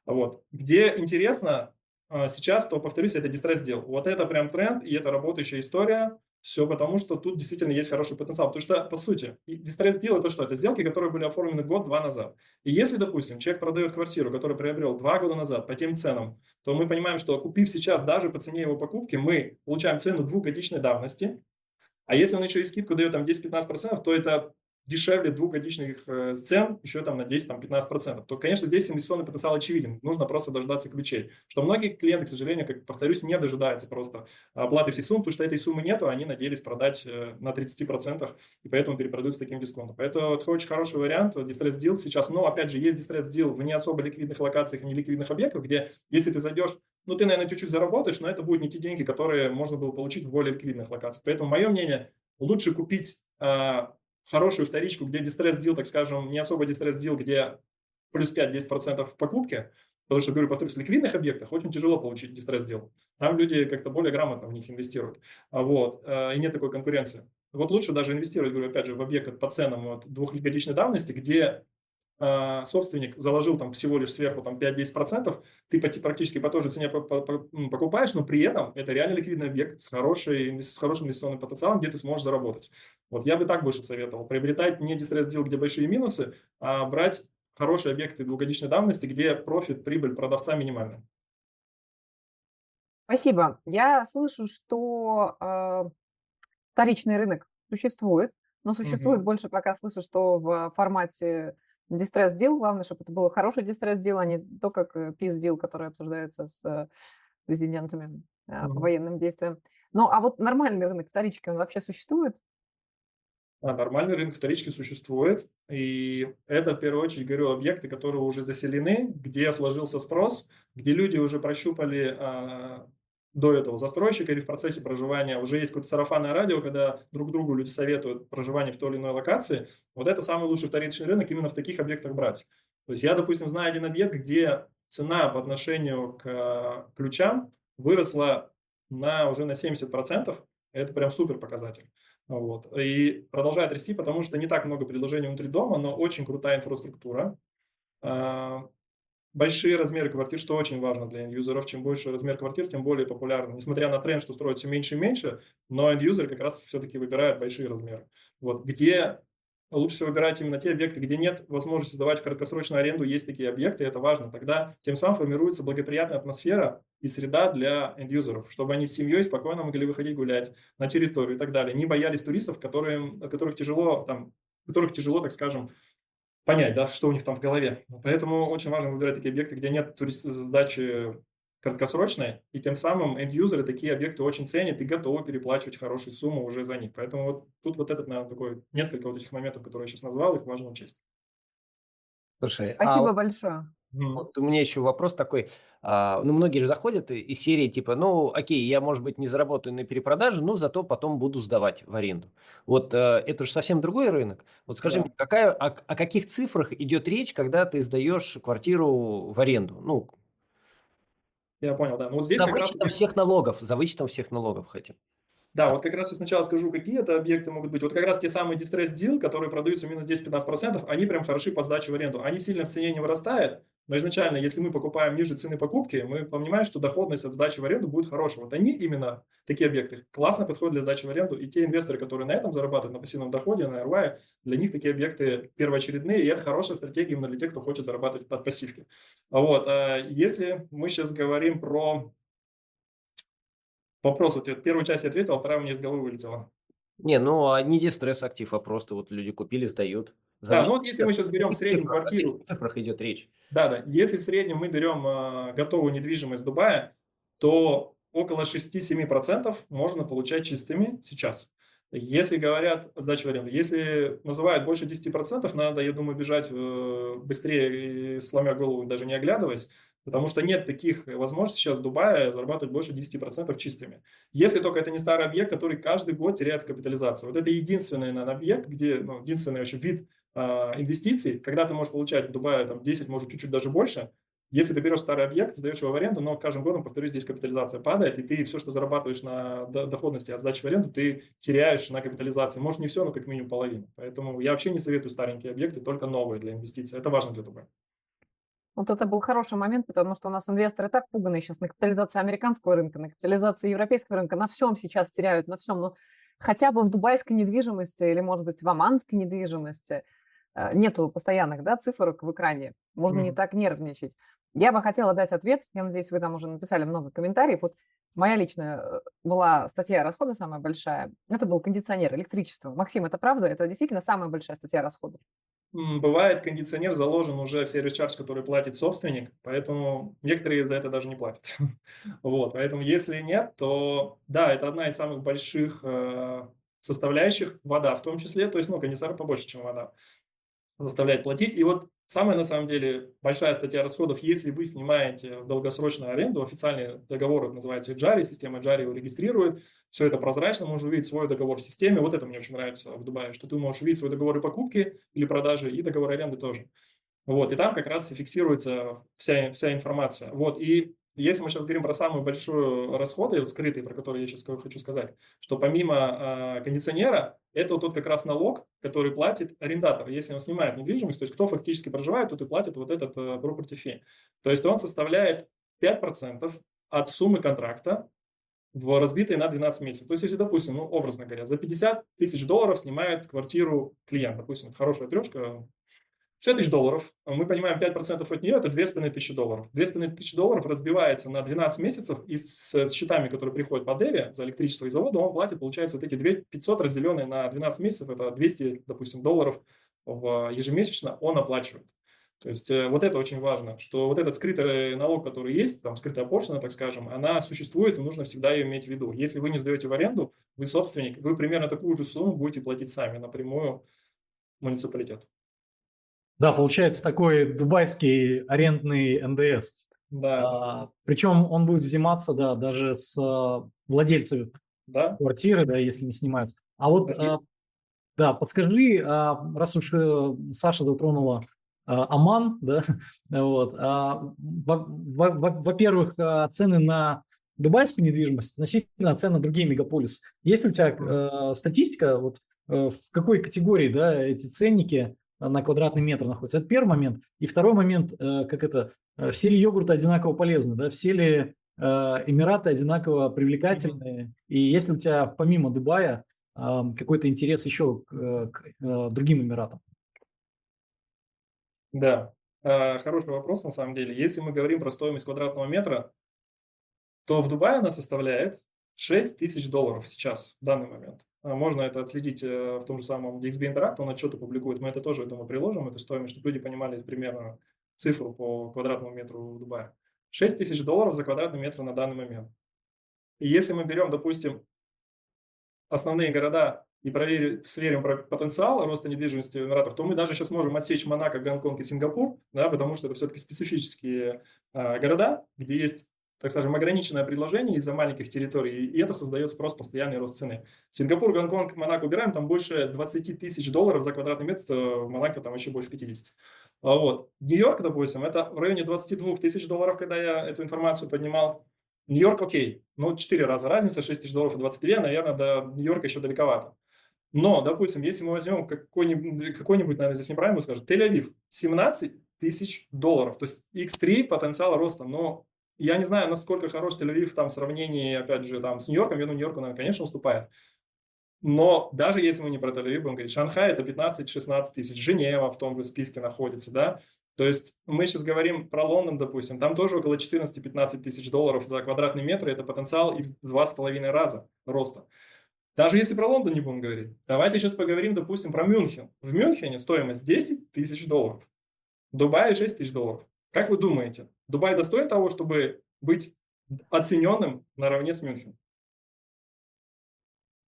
Вот. Где интересно сейчас, то, повторюсь, это дистресс-дел. Вот это прям тренд, и это работающая история. Все потому, что тут действительно есть хороший потенциал. Потому что, по сути, дистресс-дел это что? Это сделки, которые были оформлены год-два назад. И если, допустим, человек продает квартиру, которую приобрел 2 года назад по тем ценам, то мы понимаем, что купив сейчас даже по цене его покупки, мы получаем цену двухгодичной давности. А если он еще и скидку дает там 10-15%, то это дешевле двухгодичных цен еще там на 10-15%. То, конечно, здесь инвестиционный потенциал очевиден. Нужно просто дождаться ключей. Что многие клиенты, к сожалению, как повторюсь, не дожидаются просто оплаты всей суммы, потому что этой суммы нету, они надеялись продать на 30%, и поэтому перепродают с таким дисконтом. Поэтому это очень хороший вариант, дистресс дил сейчас. Но, опять же, есть дистресс дил в не особо ликвидных локациях и неликвидных объектах, где, если ты зайдешь, ну, ты, наверное, чуть-чуть заработаешь, но это будут не те деньги, которые можно было получить в более ликвидных локациях. Поэтому, мое мнение, лучше купить хорошую вторичку, где дистресс-дил, так скажем, не особо дистресс-дил, где плюс 5-10% в покупке, потому что, говорю, повторюсь, в ликвидных объектах очень тяжело получить дистресс-дил. Там люди как-то более грамотно в них инвестируют. Вот, и нет такой конкуренции. Вот лучше даже инвестировать, говорю, опять же, в объект по ценам вот, двухгодичной давности, где собственник заложил там всего лишь сверху там 5-10%, ты практически по той же цене покупаешь, но при этом это реально ликвидный объект с хорошим инвестиционным потенциалом, где ты сможешь заработать. Вот я бы так больше советовал. Приобретать не дистресс-дил, где большие минусы, а брать хорошие объекты двухгодичной давности, где профит, прибыль продавца минимальная. Спасибо. Я слышу, что вторичный рынок существует, но существует больше, пока слышу, что в формате дистресс-дил. Главное, чтобы это был хороший дистресс-дил, а не то, как пиз-дил, который обсуждается с президентами по военным действиям. Ну, а вот нормальный рынок вторички, он вообще существует? Нормальный рынок вторички существует, и это, в первую очередь, говорю, объекты, которые уже заселены, где сложился спрос, где люди уже прощупали до этого застройщика или в процессе проживания, уже есть какое-то сарафанное радио, когда друг другу люди советуют проживание в той или иной локации. Вот это самый лучший вторичный рынок именно в таких объектах брать. То есть я, допустим, знаю один объект, где цена по отношению к ключам выросла уже на 70%. Это прям супер показатель. Вот. И продолжает расти, потому что не так много предложений внутри дома, но очень крутая инфраструктура. Большие размеры квартир, что очень важно для инд-юзеров. Чем больше размер квартир, тем более популярно. Несмотря на тренд, что строят все меньше и меньше, но инд-юзеры как раз все-таки выбирают большие размеры. Вот. Где лучше всего выбирать именно те объекты, где нет возможности сдавать в краткосрочную аренду, есть такие объекты, это важно. Тогда тем самым формируется благоприятная атмосфера и среда для инд-юзеров, чтобы они с семьей спокойно могли выходить гулять на территорию и так далее. Не боялись туристов, которых тяжело, так скажем, понять, да, что у них там в голове. Поэтому очень важно выбирать такие объекты, где нет сдачи краткосрочной, и тем самым энд-юзеры такие объекты очень ценят и готовы переплачивать хорошую сумму уже за них. Поэтому вот тут вот этот, наверное, такой, несколько вот этих моментов, которые я сейчас назвал, их важно учесть. Слушай, Спасибо большое. вот у меня еще вопрос такой. Ну, многие же заходят из серии типа, ну, окей, я, может быть, не заработаю на перепродаже, но зато потом буду сдавать в аренду. Вот это же совсем другой рынок. Вот скажи Да. мне, о каких цифрах идет речь, когда ты сдаешь квартиру в аренду? Ну, Я понял, да. Ну вот здесь за как раз вычетом всех налогов хотим. Да, вот как раз я сначала скажу, какие это объекты могут быть. Вот как раз те самые distress deal, которые продаются минус 10-15%, они прям хороши по сдаче в аренду. Они сильно в цене не вырастают, но изначально, если мы покупаем ниже цены покупки, мы понимаем, что доходность от сдачи в аренду будет хорошая. Вот они именно, такие объекты, классно подходят для сдачи в аренду. И те инвесторы, которые на этом зарабатывают, на пассивном доходе, на ROI, для них такие объекты первоочередные, и это хорошая стратегия именно для тех, кто хочет зарабатывать от пассивки. Вот. Если мы сейчас говорим про вопрос, вот первую часть я ответил, а вторая у меня из головы вылетела. Не, ну, не дистресс актив, а просто вот люди купили, сдают. Да, ну вот если мы сейчас берем в среднем О квартиру, каких цифрах идет речь? да, если в среднем мы берем готовую недвижимость Дубая, то около 6-7% можно получать чистыми сейчас. Если говорят сдачу в аренду, если называют больше 10%, надо, я думаю, бежать быстрее, и сломя голову, даже не оглядываясь, потому что нет таких возможностей сейчас в Дубае зарабатывать больше 10% чистыми. Если только это не старый объект, который каждый год теряет в капитализации. Вот это единственный, наверное, объект, где, ну, единственный вообще вид инвестиций, когда ты можешь получать в Дубае там 10, может чуть-чуть даже больше. Если ты берешь старый объект, сдаешь его в аренду, но каждым годом, повторюсь, здесь капитализация падает, и ты все, что зарабатываешь на доходности от сдачи в аренду, ты теряешь на капитализации. Может, не все, но как минимум половину. Поэтому я вообще не советую старенькие объекты, только новые для инвестиций. Это важно для Дубая. Вот это был хороший момент, потому что у нас инвесторы так пуганы сейчас на капитализации американского рынка, на капитализации европейского рынка, на всем сейчас теряют, на всем. Но хотя бы в дубайской недвижимости или, может быть, в оманской недвижимости нету постоянных, да, цифрок в экране. Можно не так нервничать. Я бы хотела дать ответ. Я надеюсь, вы там уже написали много комментариев. Вот моя личная была статья расхода самая большая. Это был кондиционер, электричество. Максим, это правда? Это действительно самая большая статья расходов? Бывает, кондиционер заложен уже в сервис-чардж, который платит собственник, поэтому некоторые за это даже не платят. Вот, поэтому если нет, то да, это одна из самых больших составляющих, вода в том числе, то есть, ну, кондиционер побольше, чем вода, заставляет платить. И вот самая, на самом деле, большая статья расходов, если вы снимаете в долгосрочную аренду, официальный договор, это называется Джари, система Джари его регистрирует, все это прозрачно, можно увидеть свой договор в системе. Вот это мне очень нравится в Дубае, что ты можешь увидеть свой договор и покупки или продажи, и договор аренды тоже. Вот, и там как раз и фиксируется вся информация. Вот, и если мы сейчас говорим про самые большие расходы, вот скрытые, про которые я сейчас хочу сказать, что помимо кондиционера, это вот тот как раз налог, который платит арендатор, если он снимает недвижимость, то есть кто фактически проживает, тот и платит вот этот property fee. То есть он составляет 5% от суммы контракта, разбитые на 12 месяцев. То есть, если, допустим, ну, образно говоря, за 50 тысяч долларов снимает квартиру клиент, допустим, это хорошая трешка, 60 тысяч долларов, мы понимаем, 5% от нее – это 2500 долларов. 2500 долларов разбивается на 12 месяцев, и с счетами, которые приходят по Деве за электричество из завода, он платит, получается, вот эти 2500 разделенные на 12 месяцев, это 200, допустим, долларов ежемесячно он оплачивает. То есть вот это очень важно, что вот этот скрытый налог, который есть, там скрытая пошлина, так скажем, она существует, и нужно всегда ее иметь в виду. Если вы не сдаете в аренду, вы собственник, вы примерно такую же сумму будете платить сами напрямую муниципалитету. Да, получается такой дубайский арендный НДС. Да, Причем он будет взиматься, да, даже с владельцев да. квартиры, да, если не снимаются. А вот, да, подскажи, раз уж Саша затронула Оман, да, вот, во-первых, цены на дубайскую недвижимость относительно цен на другие мегаполисы. Есть ли у тебя статистика, вот в какой категории, да, эти ценники на квадратный метр находятся? Это первый момент. И второй момент, все ли йогурты одинаково полезны, да, все ли Эмираты одинаково привлекательные, и есть ли у тебя помимо Дубая какой-то интерес еще к другим Эмиратам? Да, хороший вопрос на самом деле. Если мы говорим про стоимость квадратного метра, то в Дубае она составляет 6 тысяч долларов сейчас, в данный момент. Можно это отследить в том же самом DXB Interact, он отчеты публикует, мы это тоже, я думаю, приложим, эту стоимость, чтобы люди понимали примерно цифру по квадратному метру в Дубае. 6 тысяч долларов за квадратный метр на данный момент. И если мы берем, допустим, основные города и сверим потенциал роста недвижимости в Эмиратах, то мы даже сейчас можем отсечь Монако, Гонконг и Сингапур, да, потому что это все-таки специфические города, где есть, так скажем, ограниченное предложение из-за маленьких территорий, и это создает спрос, постоянный рост цены. Сингапур, Гонконг, Монако убираем, там больше 20 тысяч долларов за квадратный метр, в Монако там еще больше 50. Вот. Нью-Йорк, допустим, это в районе 22 тысяч долларов, когда я эту информацию поднимал. Нью-Йорк окей, но 4 раза разница, 6 тысяч долларов и 22, наверное, до Нью-Йорка еще далековато. Но, допустим, если мы возьмем какой-нибудь, наверное, здесь неправильно скажет, Тель-Авив, 17 тысяч долларов, то есть x3 потенциал роста, но я не знаю, насколько хорош Тель-Авив там в сравнении, опять же, там с Нью-Йорком, я думаю, Нью-Йорку, наверное, конечно, уступает. Но даже если мы не про Тель-Авив будем говорить, Шанхай это 15-16 тысяч, Женева в том же списке находится, да. То есть мы сейчас говорим про Лондон, допустим, там тоже около 14-15 тысяч долларов за квадратный метр, это потенциал их 2,5 раза роста. Даже если про Лондон не будем говорить, давайте сейчас поговорим, допустим, про Мюнхен. В Мюнхене стоимость 10 тысяч долларов, в Дубае 6 тысяч долларов. Как вы думаете, Дубай достоин того, чтобы быть оцененным наравне с Мюнхеном?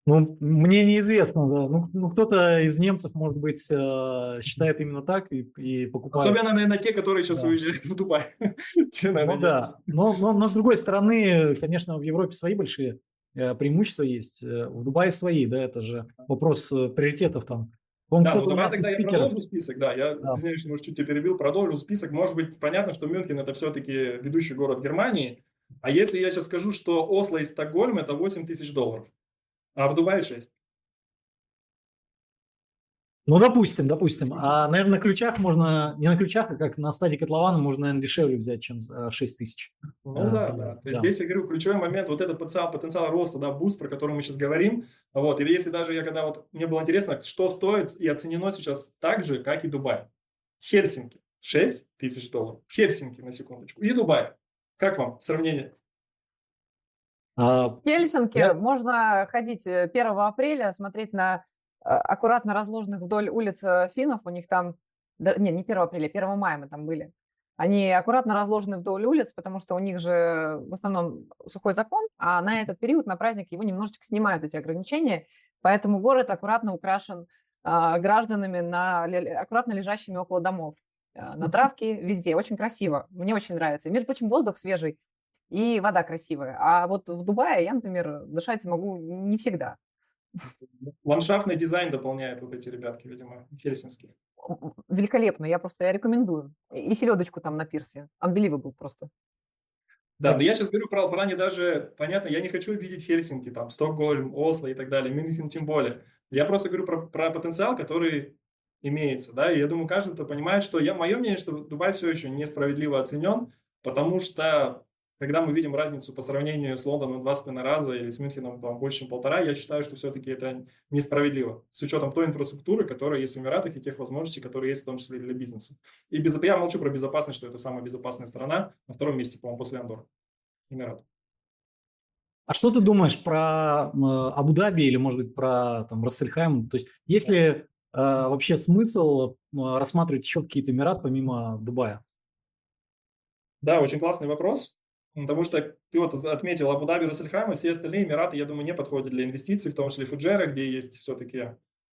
Ну, мне неизвестно, да. Ну, кто-то из немцев, может быть, считает именно так и покупает. Особенно, наверное, те, которые сейчас Да. уезжают в Дубай. Те, Ну наверное, да, но с другой стороны, конечно, в Европе свои большие преимущества есть, в Дубае свои, да, это же вопрос приоритетов там. По-моему, Да, ну кто-то у давай нас из тогда я спикеров, продолжу список, да, я, да. извиняюсь, может, чуть тебя перебил, продолжу список. Может быть, понятно, что Мюнхен это все-таки ведущий город Германии, а если я сейчас скажу, что Осло и Стокгольм это 8 тысяч долларов, а в Дубае 6? Ну, допустим. А, наверное, на ключах можно, не на ключах, а как на стадии котлована можно, наверное, дешевле взять, чем 6 тысяч. Ну да, да. Долларов. То есть Да. здесь, я говорю, ключевой момент, вот этот потенциал роста, да, буст, про который мы сейчас говорим. Вот, и если даже я, когда вот, мне было интересно, что стоит и оценено сейчас так же, как и Дубай. Хельсинки 6 тысяч долларов. Хельсинки, на секундочку. И Дубай. Как вам сравнение? А, В Хельсинки я- можно ходить 1 апреля, смотреть на аккуратно разложенных вдоль улиц финнов. У них там, не 1 апреля, 1 мая мы там были. Они аккуратно разложены вдоль улиц, потому что у них же в основном сухой закон, а на этот период, на праздник, его немножечко снимают, эти ограничения. Поэтому город аккуратно украшен гражданами, аккуратно лежащими около домов, на травке, везде. Очень красиво. Мне очень нравится. И, между прочим, воздух свежий и вода красивая. А вот в Дубае я, например, дышать могу не всегда. Ландшафтный дизайн дополняет вот эти ребятки, видимо, хельсинские. Великолепно, я рекомендую. И селедочку там на пирсе. Unbelievable просто. Да, но я сейчас говорю про плане даже, понятно, я не хочу видеть Хельсинки, там, Стокгольм, Осло и так далее, Мюнхен тем более. Я просто говорю про потенциал, который имеется, да, и я думаю, каждый это понимает, что мое мнение, что Дубай все еще несправедливо оценен, потому что, когда мы видим разницу по сравнению с Лондоном в 2,5 раза или с Мюнхеном там, больше, чем 1,5, я считаю, что все-таки это несправедливо, с учетом той инфраструктуры, которая есть в Эмиратах и тех возможностей, которые есть в том числе и для бизнеса. И я молчу про безопасность, что это самая безопасная страна, на втором месте, по-моему, после Андорры. Эмират. А что ты думаешь про Абу-Даби или, может быть, про там, Рассельхайм? То есть ли вообще смысл рассматривать еще какие-то Эмираты помимо Дубая? Да, очень классный вопрос, потому что ты вот отметил Абу-Даби, Рассельхайм, и все остальные Эмираты, я думаю, не подходят для инвестиций, в том числе Фуджейра, где есть все-таки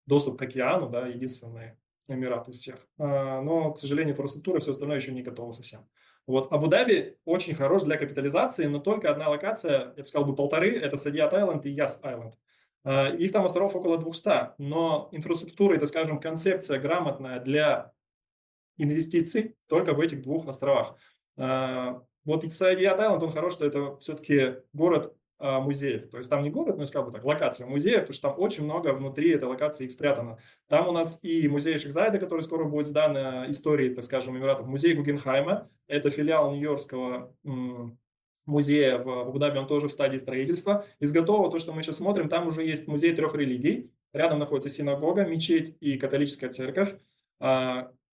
доступ к океану, да, единственный Эмират из всех. Но, к сожалению, инфраструктура, все остальное еще не готово совсем. Вот Абу-Даби очень хорош для капитализации, но только одна локация, я бы сказал, полторы, это Садиат Айленд и Яс Айленд. Их там островов около 200, но инфраструктура, это, скажем, концепция грамотная для инвестиций только в этих двух островах. Вот Садиат Айленд, он хорош, что это все-таки город музеев. То есть там не город, но я сказал бы так, локация музеев, потому что там очень много внутри этой локации их спрятано. Там у нас и музей Шахзайда, который скоро будет сдан истории, так скажем, Эмиратов, музей Гугенхайма, это филиал Нью-Йоркского музея в Абу-Даби, он тоже в стадии строительства. Из готового, то, что мы сейчас смотрим, там уже есть музей 3 религий. Рядом находится синагога, мечеть и католическая церковь.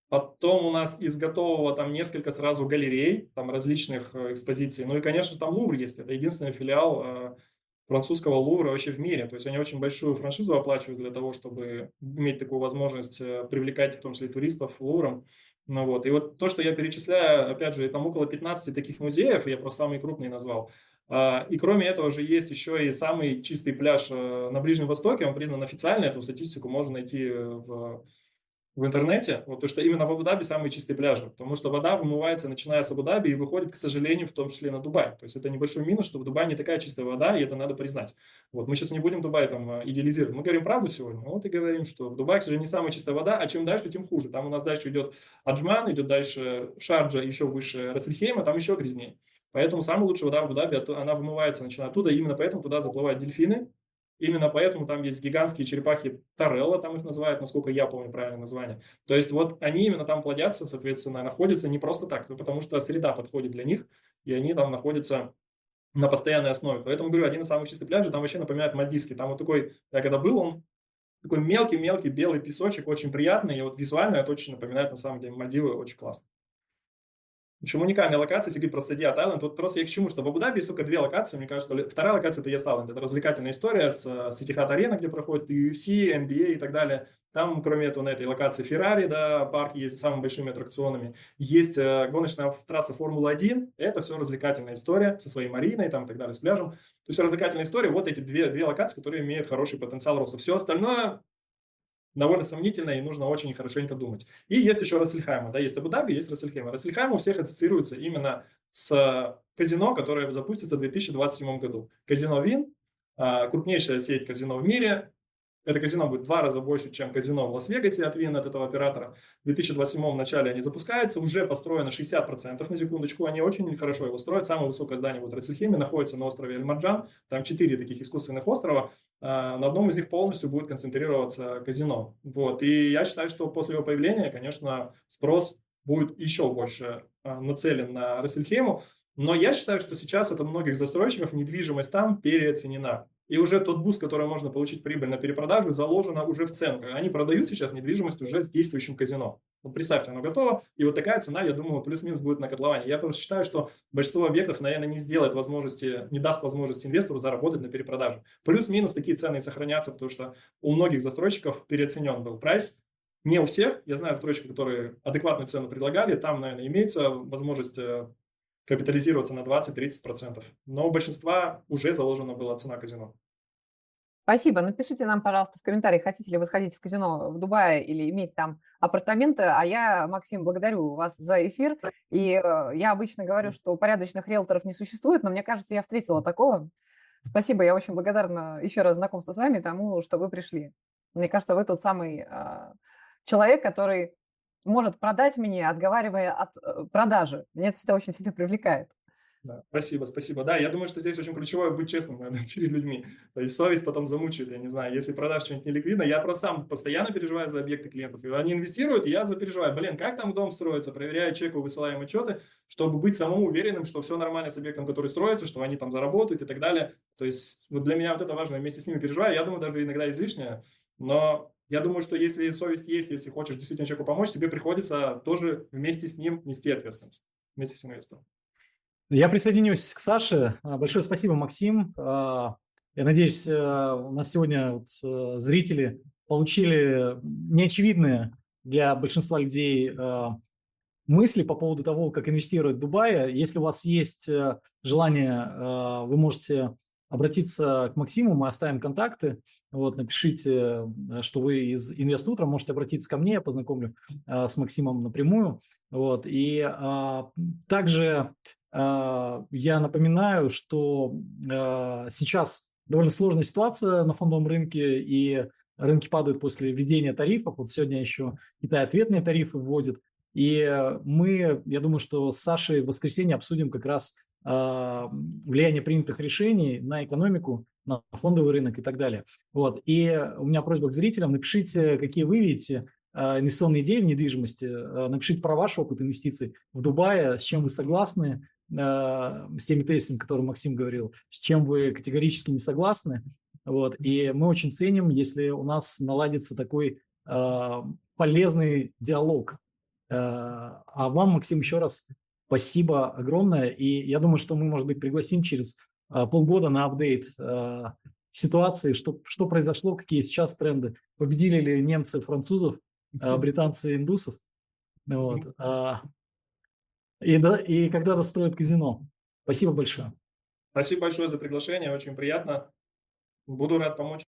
Потом у нас из готового там несколько сразу галерей, там различных экспозиций. Ну и, конечно, там Лувр есть. Это единственный филиал французского Лувра вообще в мире. То есть они очень большую франшизу оплачивают для того, чтобы иметь такую возможность привлекать в том числе и туристов Лувром. Ну вот. И вот то, что я перечисляю, опять же, там около 15 таких музеев, я просто самые крупные назвал. И кроме этого же есть еще и самый чистый пляж на Ближнем Востоке, он признан официально, эту статистику можно найти в интернете, вот то, что именно в Абу-Даби самые чистые пляжи, потому что вода вымывается, начиная с Абу-Даби, и выходит, к сожалению, в том числе на Дубай. То есть это небольшой минус, что в Дубае не такая чистая вода, и это надо признать. Вот мы сейчас не будем Дубай там идеализировать. Мы говорим правду сегодня, вот и говорим, что в Дубае, к сожалению, не самая чистая вода, а чем дальше, тем хуже. Там у нас дальше идет Аджман, идет дальше Шарджа, еще выше Рассельхейма, там еще грязнее. Поэтому самая лучшая вода в Абу-Даби, она вымывается, начиная оттуда, и именно поэтому туда заплывают дельфины, именно поэтому там есть гигантские черепахи Торелла, там их называют, насколько я помню правильное название. То есть вот они именно там плодятся, соответственно, находятся не просто так, потому что среда подходит для них, и они там находятся на постоянной основе. Поэтому, говорю, один из самых чистых пляжей, там вообще напоминает Мальдивский. Там вот такой, я когда был, он такой мелкий-мелкий белый песочек, очень приятный, и вот визуально это очень напоминает, на самом деле, Мальдивы, очень классно. В общем, уникальная локация, если говорить про Садиат Айленд. Вот просто я к чему, что в Абу-Даби есть только две локации, мне кажется. Вторая локация – это Yes Island. Это развлекательная история с Etihad Arena, где проходит UFC, NBA и так далее. Там, кроме этого, на этой локации Феррари, да, парк есть с самыми большими аттракционами. Есть гоночная трасса Формула-1. Это все развлекательная история со своей мариной там, и так далее, с пляжем. То есть развлекательная история. Вот эти две локации, которые имеют хороший потенциал роста. Все остальное довольно сомнительно, и нужно очень хорошенько думать. И есть еще Рассельхайма, да, есть Абу-Даби, есть Рассельхайма. Рассельхайма у всех ассоциируется именно с казино, которое запустится в 2027 году. Казино Вин, крупнейшая сеть казино в мире. Это казино будет в 2 раза больше, чем казино в Лас-Вегасе от Вин, от этого оператора. В 2027 начале они запускаются, уже построено 60%, на секундочку, они очень хорошо его строят. Самое высокое здание вот в Рассельхейме находится на острове Эль-Марджан, там 4 таких искусственных острова, на одном из них полностью будет концентрироваться казино. Вот. И я считаю, что после его появления, конечно, спрос будет еще больше нацелен на Рассельхейму, но я считаю, что сейчас это многих застройщиков недвижимость там переоценена. И уже тот буст, который можно получить прибыль на перепродаже, заложено уже в цену. Они продают сейчас недвижимость уже с действующим казино. Вот представьте, оно готово, и вот такая цена, я думаю, плюс-минус будет на котловане. Я просто считаю, что большинство объектов, наверное, не сделает возможности, не даст возможности инвестору заработать на перепродаже. Плюс-минус такие цены и сохранятся, потому что у многих застройщиков переоценен был прайс. Не у всех. Я знаю застройщиков, которые адекватную цену предлагали. Там, наверное, имеется возможность капитализироваться на 20-30%. Но у большинства уже заложена была цена казино. Спасибо. Напишите нам, пожалуйста, в комментариях, хотите ли вы сходить в казино в Дубае или иметь там апартаменты. А я, Максим, благодарю вас за эфир. И я обычно говорю, что порядочных риэлторов не существует, но мне кажется, я встретила такого. Спасибо, я очень благодарна еще раз знакомству с вами, тому, что вы пришли. Мне кажется, вы тот самый человек, который может продать мне, отговаривая от продажи. Меня это всегда очень сильно привлекает. Да, спасибо, спасибо. Да, я думаю, что здесь очень ключевое быть честным, наверное, перед людьми. То есть совесть потом замучает, я не знаю, если продашь что-нибудь неликвидно. Я просто сам постоянно переживаю за объекты клиентов. И они инвестируют, и я запереживаю. Блин, как там дом строится? Проверяю чеку, высылаем отчеты, чтобы быть самому уверенным, что все нормально с объектом, который строится, что они там заработают и так далее. То есть вот для меня вот это важно, вместе с ними переживаю. Я думаю, даже иногда излишнее, но я думаю, что если совесть есть, если хочешь действительно человеку помочь, тебе приходится тоже вместе с ним нести ответственность, вместе с инвестором. Я присоединюсь к Саше. Большое спасибо, Максим. Я надеюсь, у нас сегодня зрители получили неочевидные для большинства людей мысли по поводу того, как инвестировать в Дубае. Если у вас есть желание, вы можете обратиться к Максиму, мы оставим контакты. Вот, напишите, что вы из Инвестутра, можете обратиться ко мне, я познакомлю с Максимом напрямую. Вот, и также я напоминаю, что сейчас довольно сложная ситуация на фондовом рынке, и рынки падают после введения тарифов. Вот сегодня еще Китай ответные тарифы вводит. И мы, я думаю, что с Сашей в воскресенье обсудим как раз влияние принятых решений на экономику, на фондовый рынок и так далее. Вот. И у меня просьба к зрителям: напишите, какие вы видите инвестиционные идеи в недвижимости, напишите про ваш опыт инвестиций в Дубае, с чем вы согласны, с теми тезисами, которые Максим говорил, с чем вы категорически не согласны. Вот. И мы очень ценим, если у нас наладится такой полезный диалог. А вам, Максим, еще раз спасибо огромное. И я думаю, что мы, может быть, пригласим через полгода на апдейт ситуации, что произошло, какие сейчас тренды. Победили ли немцы французов, британцы индусов. Вот. И когда-то строят казино. Спасибо большое. Спасибо большое за приглашение, очень приятно. Буду рад помочь.